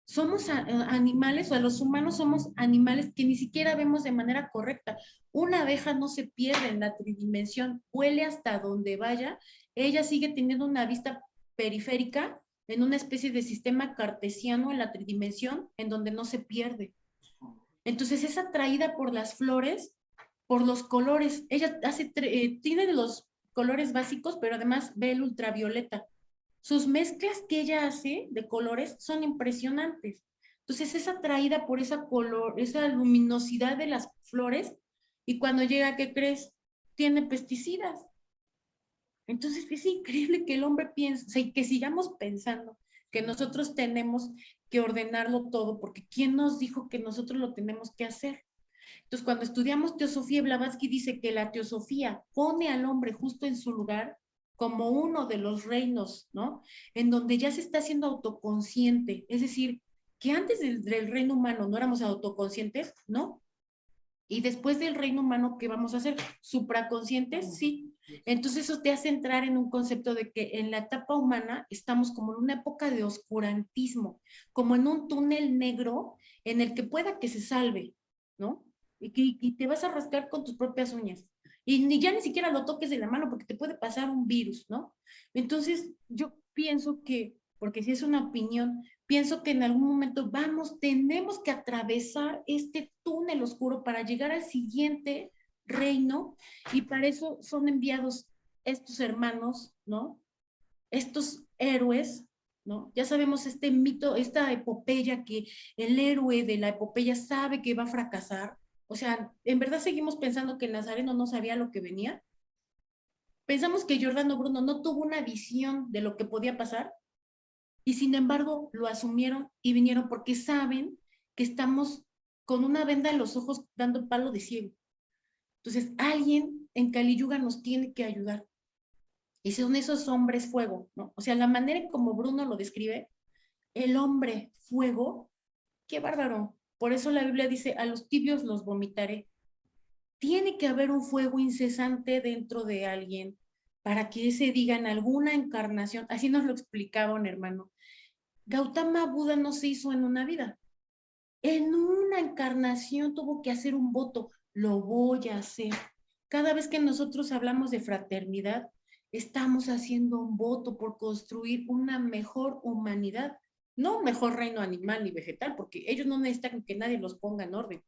S2: Somos animales, o a los humanos somos animales que ni siquiera vemos de manera correcta. Una abeja no se pierde en la tridimensión, huele hasta donde vaya, ella sigue teniendo una vista periférica en una especie de sistema cartesiano en la tridimensión en donde no se pierde. Entonces es atraída por las flores, por los colores. Ella tiene los colores básicos, pero además ve el ultravioleta. Sus mezclas que ella hace de colores son impresionantes. Entonces es atraída por esa luminosidad de las flores y cuando llega, ¿qué crees? Tiene pesticidas. Entonces es increíble que el hombre piense y que sigamos pensando que nosotros tenemos que ordenarlo todo, porque ¿quién nos dijo que nosotros lo tenemos que hacer? Entonces, cuando estudiamos teosofía, Blavatsky dice que la teosofía pone al hombre justo en su lugar como uno de los reinos, ¿no? En donde ya se está haciendo autoconsciente. Es decir, que antes del reino humano no éramos autoconscientes, ¿no? Y después del reino humano, ¿qué vamos a hacer? ¿Supraconscientes? Sí. Entonces eso te hace entrar en un concepto de que en la etapa humana estamos como en una época de oscurantismo, como en un túnel negro en el que pueda que se salve, ¿no? Y te vas a rascar con tus propias uñas. Y ya ni siquiera lo toques de la mano porque te puede pasar un virus, ¿no? Entonces yo pienso que, porque si es una opinión, pienso que en algún momento tenemos que atravesar este túnel oscuro para llegar al siguiente reino, y para eso son enviados estos hermanos, ¿no? Estos héroes, ¿no? Ya sabemos este mito, esta epopeya, que el héroe de la epopeya sabe que va a fracasar. O sea, ¿en verdad seguimos pensando que el Nazareno no sabía lo que venía? ¿Pensamos que Giordano Bruno no tuvo una visión de lo que podía pasar? Y sin embargo lo asumieron y vinieron porque saben que estamos con una venda en los ojos dando palo de ciego. Entonces alguien en Kali Yuga nos tiene que ayudar. Y son esos hombres fuego, ¿no? O sea, la manera en como Bruno lo describe, el hombre fuego, qué bárbaro. Por eso la Biblia dice, a los tibios los vomitaré. Tiene que haber un fuego incesante dentro de alguien para que ese diga en alguna encarnación, así nos lo explicaba un hermano, Gautama Buda no se hizo en una vida. En una encarnación tuvo que hacer un voto. Lo voy a hacer. Cada vez que nosotros hablamos de fraternidad, estamos haciendo un voto por construir una mejor humanidad. No un mejor reino animal ni vegetal, porque ellos no necesitan que nadie los ponga en orden.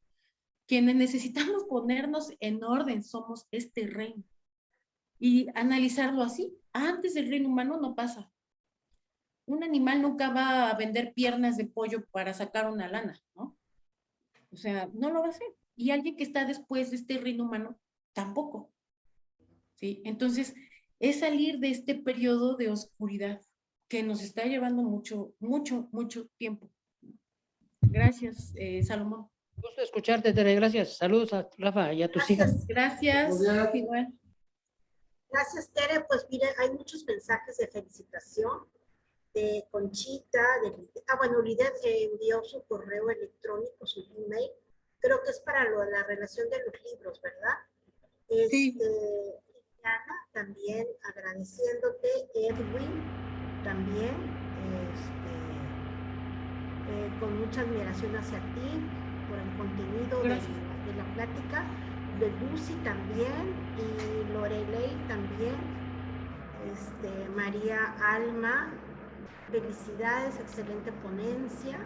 S2: Quienes necesitamos ponernos en orden somos este reino. Y analizarlo así. Antes del reino humano no pasa. Un animal nunca va a vender piernas de pollo para sacar una lana, ¿no? O sea, no lo va a hacer. Y alguien que está después de este reino humano, tampoco, ¿sí? Entonces, es salir de este periodo de oscuridad que nos está llevando mucho, mucho, mucho tiempo. Gracias, Salomón.
S4: Gusto escucharte, Tere, gracias. Saludos a Rafa y a tus hijas.
S2: Gracias. Igual.
S3: Gracias, Tere. Pues mire, hay muchos mensajes de felicitación de Conchita, bueno, Lidet envió su correo electrónico, su email. Creo que es para la relación de los libros, ¿verdad?
S2: Sí.
S3: Diana, también agradeciéndote, Edwin, también, con mucha admiración hacia ti, por el contenido de la plática, de Lucy también, y Lorelei también, María Alma, felicidades, excelente ponencia.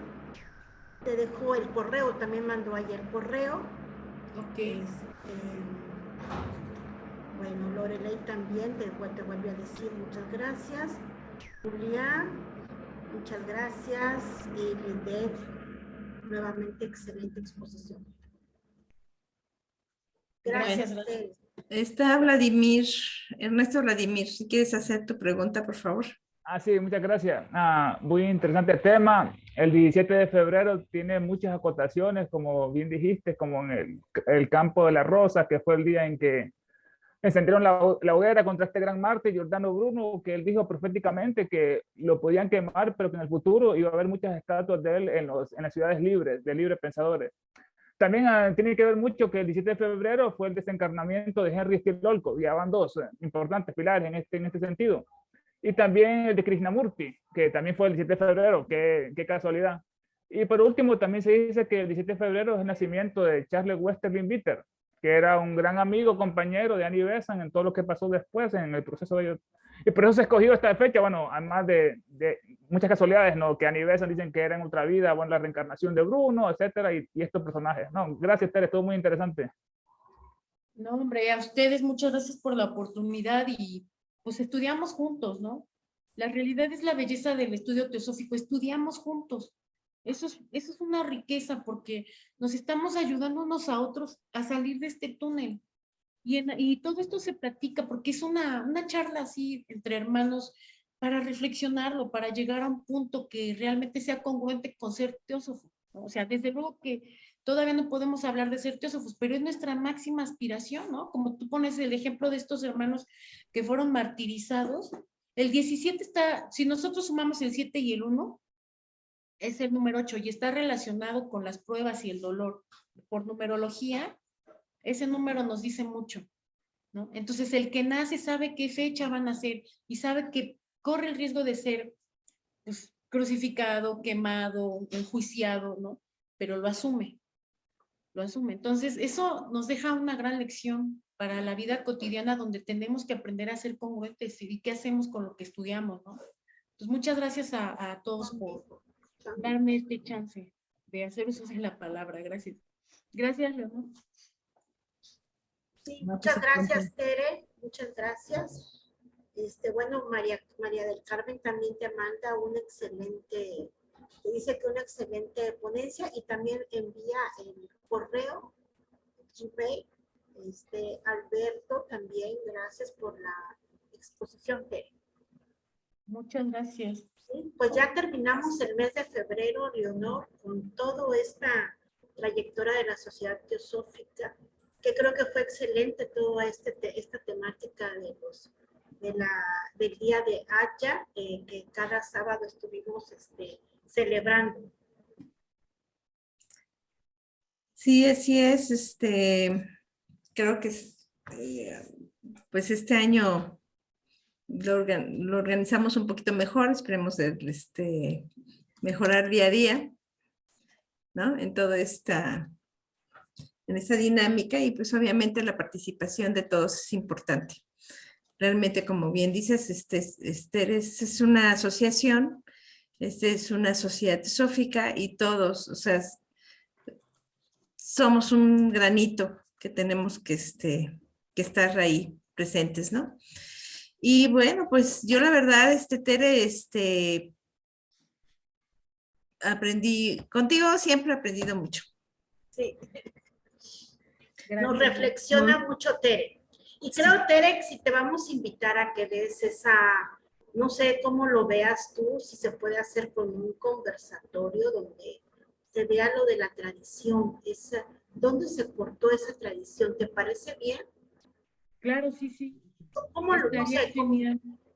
S3: Te dejo el correo, también mandó ayer el correo.
S2: Ok.
S3: Bueno, Lorelei también te vuelve a decir muchas gracias. Julián, muchas gracias. Y Lidet, nuevamente excelente exposición. Gracias, Tere.
S1: Está Ernesto Vladimir, si quieres hacer tu pregunta, por favor.
S5: Sí, muchas gracias. Muy interesante tema. El 17 de febrero tiene muchas acotaciones, como bien dijiste, como en el campo de la Rosa, que fue el día en que encendieron la hoguera contra este gran mártir, Giordano Bruno, que él dijo proféticamente que lo podían quemar, pero que en el futuro iba a haber muchas estatuas de él en las ciudades libres, de libres pensadores. También tiene que ver mucho que el 17 de febrero fue el desencarnamiento de Henry Stilolco, y ya van dos importantes pilares en este sentido. Y también el de Krishnamurti, que también fue el 17 de febrero, qué casualidad. Y por último, también se dice que el 17 de febrero es el nacimiento de Charles Westerling Bitter, que era un gran amigo, compañero de Annie Besant en todo lo que pasó después en el proceso de ellos. Y por eso se escogió esta fecha, bueno, además de muchas casualidades, ¿no? Que Annie Besant dicen que era en otra vida, bueno, la reencarnación de Bruno, etcétera, y estos personajes. No, gracias, Tere, estuvo muy interesante.
S2: No, hombre, a ustedes muchas gracias por la oportunidad y pues estudiamos juntos, ¿no? La realidad es la belleza del estudio teosófico, estudiamos juntos. Eso es una riqueza porque nos estamos ayudando unos a otros a salir de este túnel. Y todo esto se platica porque es una charla así entre hermanos para reflexionarlo, para llegar a un punto que realmente sea congruente con ser teósofo, ¿no? O sea, desde luego que todavía no podemos hablar de ser teósofos, pero es nuestra máxima aspiración, ¿no? Como tú pones el ejemplo de estos hermanos que fueron martirizados, el 17 está, si nosotros sumamos el 7 y el 1, es el número 8 y está relacionado con las pruebas y el dolor. Por numerología, Ese número nos dice mucho, ¿no? Entonces, el que nace sabe qué fecha va a nacer y sabe que corre el riesgo de ser, pues, crucificado, quemado, enjuiciado, ¿no? Pero lo asume, lo asume. Entonces, eso nos deja una gran lección para la vida cotidiana donde tenemos que aprender a ser congruentes y qué hacemos con lo que estudiamos, ¿no? Entonces, muchas gracias a todos por darme este chance de hacer uso de la palabra. Gracias. Gracias, Leonor.
S3: Sí,
S1: No,
S3: muchas
S1: pues,
S3: gracias, Tere. Muchas gracias. Bueno, María del Carmen también te manda un excelente, te dice que una excelente ponencia y también envía el correo, Gmail. Alberto, también gracias por la exposición, Tere.
S2: Muchas gracias.
S3: Sí, pues ya terminamos el mes de febrero, Leonor, con toda esta trayectoria de la Sociedad Teosófica, que creo que fue excelente toda esta temática del día de Haya, que cada sábado estuvimos celebrando.
S1: Sí, así es. Creo que pues este año lo organizamos un poquito mejor. Esperemos mejorar día a día, ¿no? En esta dinámica, y pues obviamente la participación de todos es importante. Realmente, como bien dices, es una asociación, es una sociedad teosófica y todos, o sea, somos un granito que tenemos que estar ahí presentes, ¿no? Y bueno, pues yo la verdad, Tere, aprendí, contigo siempre he aprendido mucho.
S3: Sí.
S2: Gracias.
S3: Nos reflexiona mucho, Tere. Y creo, sí, Tere, que si te vamos a invitar a que des no sé cómo lo veas tú, si se puede hacer con un conversatorio donde se vea lo de la tradición, ¿dónde se cortó esa tradición? ¿Te parece bien?
S2: Claro, sí, sí.
S3: ¿Cómo no sé,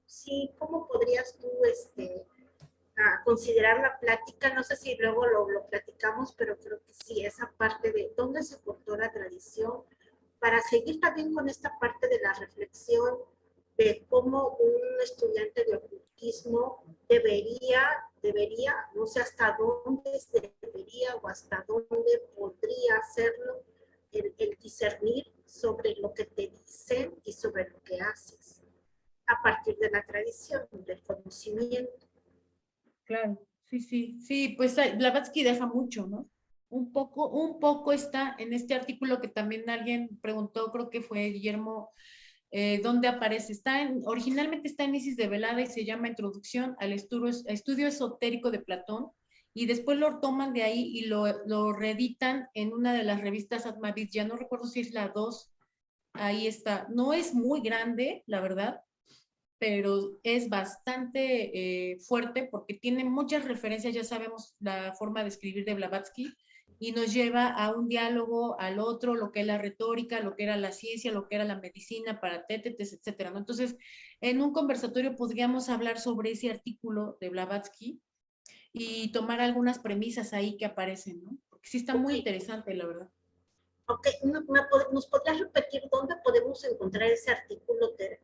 S3: sí, cómo podrías tú considerar la plática? No sé si luego lo platicamos, pero creo que sí, esa parte de dónde se cortó la tradición, para seguir también con esta parte de la reflexión de cómo un estudiante de ocultismo debería, no sé hasta dónde debería o hasta dónde podría hacerlo, el discernir sobre lo que te dicen y sobre lo que haces, a partir de la tradición, del conocimiento.
S2: Claro, sí, sí, sí, pues Blavatsky deja mucho, ¿no? Un poco está en este artículo que también alguien preguntó, creo que fue Guillermo, ¿dónde aparece? Originalmente está en Isis de Velada y se llama Introducción al estudio esotérico de Platón, y después lo toman de ahí y lo reeditan en una de las revistas Atmavid, ya no recuerdo si es la 2, ahí está. No es muy grande, la verdad, pero es bastante fuerte porque tiene muchas referencias, ya sabemos la forma de escribir de Blavatsky, y nos lleva a un diálogo al otro, lo que es la retórica, lo que era la ciencia, lo que era la medicina para tétetes, etcétera, ¿no? Entonces, en un conversatorio podríamos hablar sobre ese artículo de Blavatsky y tomar algunas premisas ahí que aparecen, ¿no? Porque sí está muy interesante, la verdad.
S3: Ok, ¿nos podrías repetir dónde podemos encontrar ese artículo, Tere?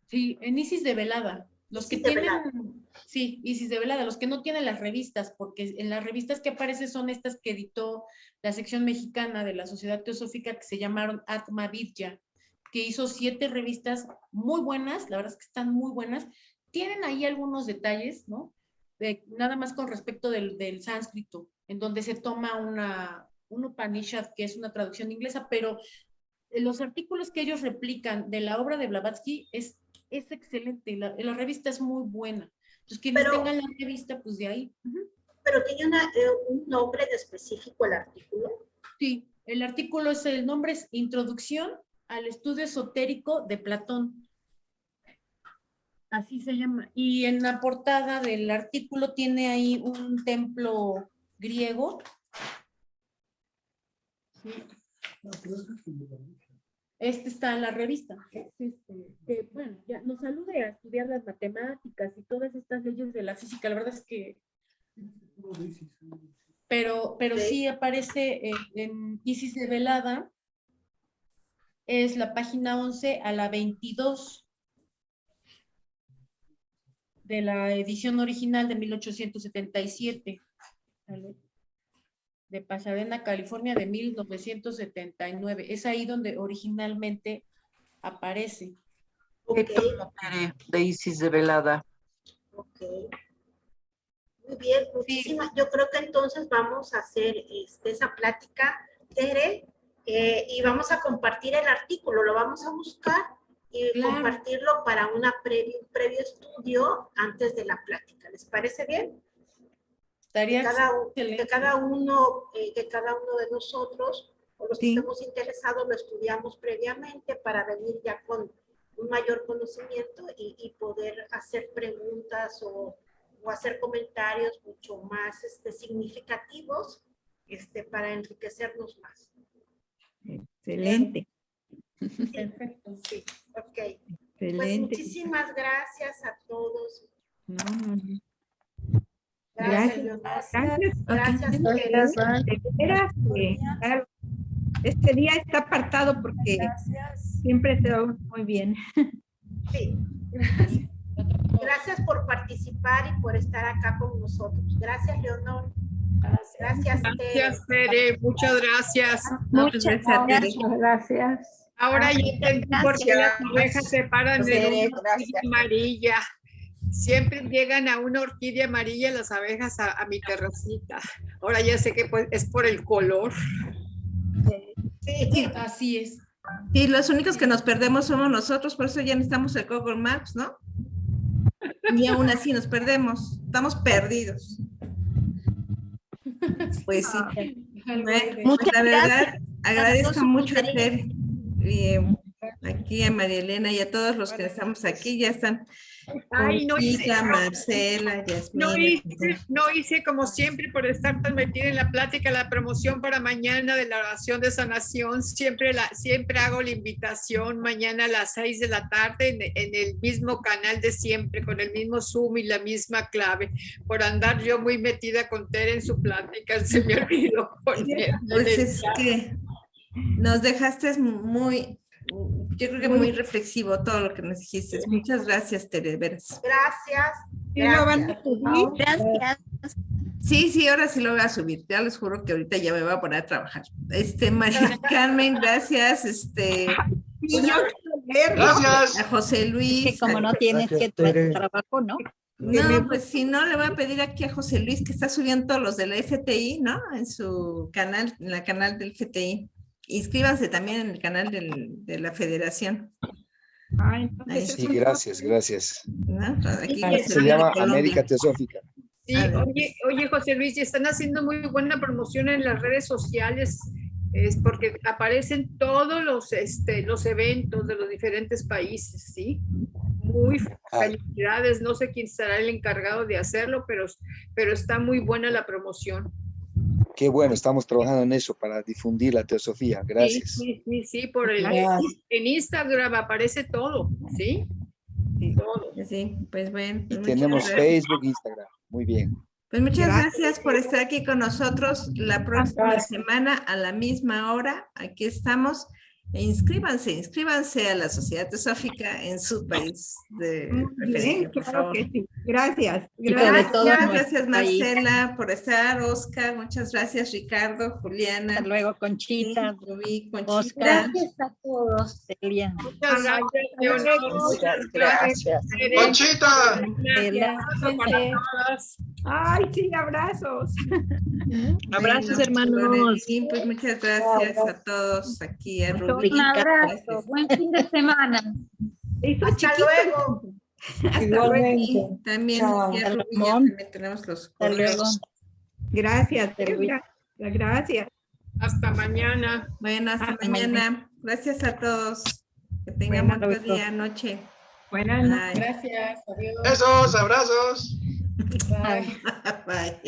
S2: Sí, en Isis de Velada. Los
S3: Isis
S2: que
S3: de
S2: tienen,
S3: Velada.
S2: sí, Isis de Velada, los que no tienen las revistas, porque en las revistas que aparecen son estas que editó la sección mexicana de la Sociedad Teosófica que se llamaron Atma Vidya, que hizo 7 revistas muy buenas, la verdad es que están muy buenas. Tienen ahí algunos detalles, ¿no? Nada más con respecto del sánscrito, en donde se toma un Upanishad, que es una traducción inglesa, pero los artículos que ellos replican de la obra de Blavatsky es excelente, la revista es muy buena. Entonces, quienes tengan la revista, pues de ahí.
S3: Pero tiene un nombre en específico el artículo.
S2: Sí, el artículo el nombre es Introducción al estudio esotérico de Platón. Así se llama. Y en la portada del artículo tiene ahí un templo griego. Sí. Está en la revista. Bueno, ya nos ayude a estudiar las matemáticas y todas estas leyes de la física. La verdad es que... Pero sí aparece en Isis de Velada es la página 11 a la 22 de la edición original de 1877, ¿vale? De Pasadena, California, de 1979. Es ahí donde originalmente aparece.
S3: Ok,
S6: De Isis de Velada.
S3: ok. Muy bien, muchísimas. Yo creo que entonces vamos a hacer esa plática, Tere, y vamos a compartir el artículo, lo vamos a buscar y
S2: Claro.
S3: compartirlo para un previo estudio antes de la plática. ¿Les parece bien?
S2: Estaría
S3: Que
S2: excelente.
S3: cada uno de nosotros, o los que
S1: Sí.
S3: estemos interesados, lo estudiamos previamente para venir ya con un mayor conocimiento y poder hacer preguntas o hacer comentarios mucho más significativos para enriquecernos más.
S1: Excelente,
S2: Perfecto.
S3: Sí, ok. Pues
S1: excelente.
S3: muchísimas gracias a todos.
S1: No, no, no.
S3: Gracias,
S1: Gracias.
S3: Leonor.
S1: Gracias.
S3: Gracias,
S1: Ok.
S3: Tere.
S1: De veras que, claro, este día está apartado porque siempre te va muy bien.
S3: Sí. Gracias por participar y por estar acá con nosotros. Gracias, Leonor. Gracias, Tere.
S7: Gracias, Tere. Muchas gracias.
S1: Muchas gracias, Tere.
S8: Gracias.
S7: Ahora ya entendí por qué las abejas se paran de una orquídea amarilla. Siempre llegan a una orquídea amarilla las abejas a mi terracita. Ahora ya sé que pues, es por el color.
S3: Sí.
S2: Así es.
S1: Sí, los únicos que nos perdemos somos nosotros, por eso ya necesitamos el Google Maps, ¿no? Y aún así nos perdemos, estamos perdidos. Pues sí. Bueno, pues la verdad, agradezco mucho a Fer, aquí a María Elena y a todos los que estamos aquí, ya están.
S7: Ay, no hice,
S1: Conchita, Marcela, Yasmina.
S7: no hice como siempre por estar tan metida en la plática, la promoción para mañana de la oración de sanación. Siempre hago la invitación mañana a las 6 de la tarde en el mismo canal de siempre, con el mismo Zoom y la misma clave. Por andar yo muy metida con Tere en su plática, se me olvidó poner.
S1: Pues es que nos dejaste muy, yo creo que muy reflexivo todo lo que nos dijiste. Muchas gracias, Tere, de veras.
S3: Gracias.
S8: ¿Sí lo van a subir?
S9: Gracias.
S1: Sí, ahora sí lo voy a subir. Ya les juro que ahorita ya me voy a poner a trabajar. María Carmen, gracias.
S8: Sí, yo quiero leerlo.
S10: Gracias.
S1: A José Luis.
S9: Que como no tienes que trabajo, ¿no?
S1: No, pues si no, le voy a pedir aquí a José Luis que está subiendo todos los de la FTI, ¿no? En su canal, en la canal del FTI. Inscríbanse también en el canal de la Federación.
S8: Ah, entonces
S10: Sí, gracias.
S1: ¿No? Aquí
S7: Sí,
S1: José
S10: Se
S1: Luis
S10: llama
S1: de Colombia.
S10: América Teosófica.
S7: Sí,
S1: A ver.
S7: oye, José Luis, y están haciendo muy buena promoción en las redes sociales, es porque aparecen todos los eventos de los diferentes países, ¿sí? Muy felicidades, no sé quién será el encargado de hacerlo, pero está muy buena la promoción.
S10: Qué bueno, estamos trabajando en eso para difundir la teosofía. Gracias.
S7: Sí, en Instagram aparece todo, ¿sí? Todo.
S1: Sí, pues bueno.
S10: Y
S1: Pues muchas
S10: tenemos
S1: gracias.
S10: Facebook, Instagram. Muy bien.
S1: Pues muchas gracias por estar aquí con nosotros. La próxima semana a la misma hora, aquí estamos. E inscríbanse a la Sociedad Teosófica en su país de preferencia,
S8: bien,
S1: por
S8: claro
S1: favor.
S8: que sí. Gracias.
S9: Y sobre
S8: Gracias.
S9: todo
S1: Gracias,
S9: nuestro país.
S1: Marcela, por estar. Oscar, muchas gracias. Ricardo, Juliana,
S9: Hasta luego, Conchita,
S1: Rubí, Conchita.
S9: Oscar. Gracias a todos, Celia.
S7: Muchas gracias, Leonor. Muchas gracias.
S10: Conchita.
S8: Ay, sí, abrazos.
S9: Abrazos,
S1: Bueno,
S9: hermanos.
S1: Loretín, pues muchas gracias a todos aquí, a Rubí.
S9: Un
S1: Gracias.
S9: buen fin de semana.
S3: Hasta luego.
S1: Y también aquí a Rubí, ya también tenemos los
S9: Hasta luego.
S1: correos.
S8: Gracias, gracias.
S7: Hasta mañana.
S1: Bueno, hasta
S9: Hasta
S1: mañana. Gracias a todos. Que tengamos
S9: Buenas
S1: buen
S9: noches.
S1: día, noche.
S8: Buenas noches.
S1: Bye.
S2: Gracias. Adiós.
S10: Besos, abrazos.
S2: Bye.
S1: Bye.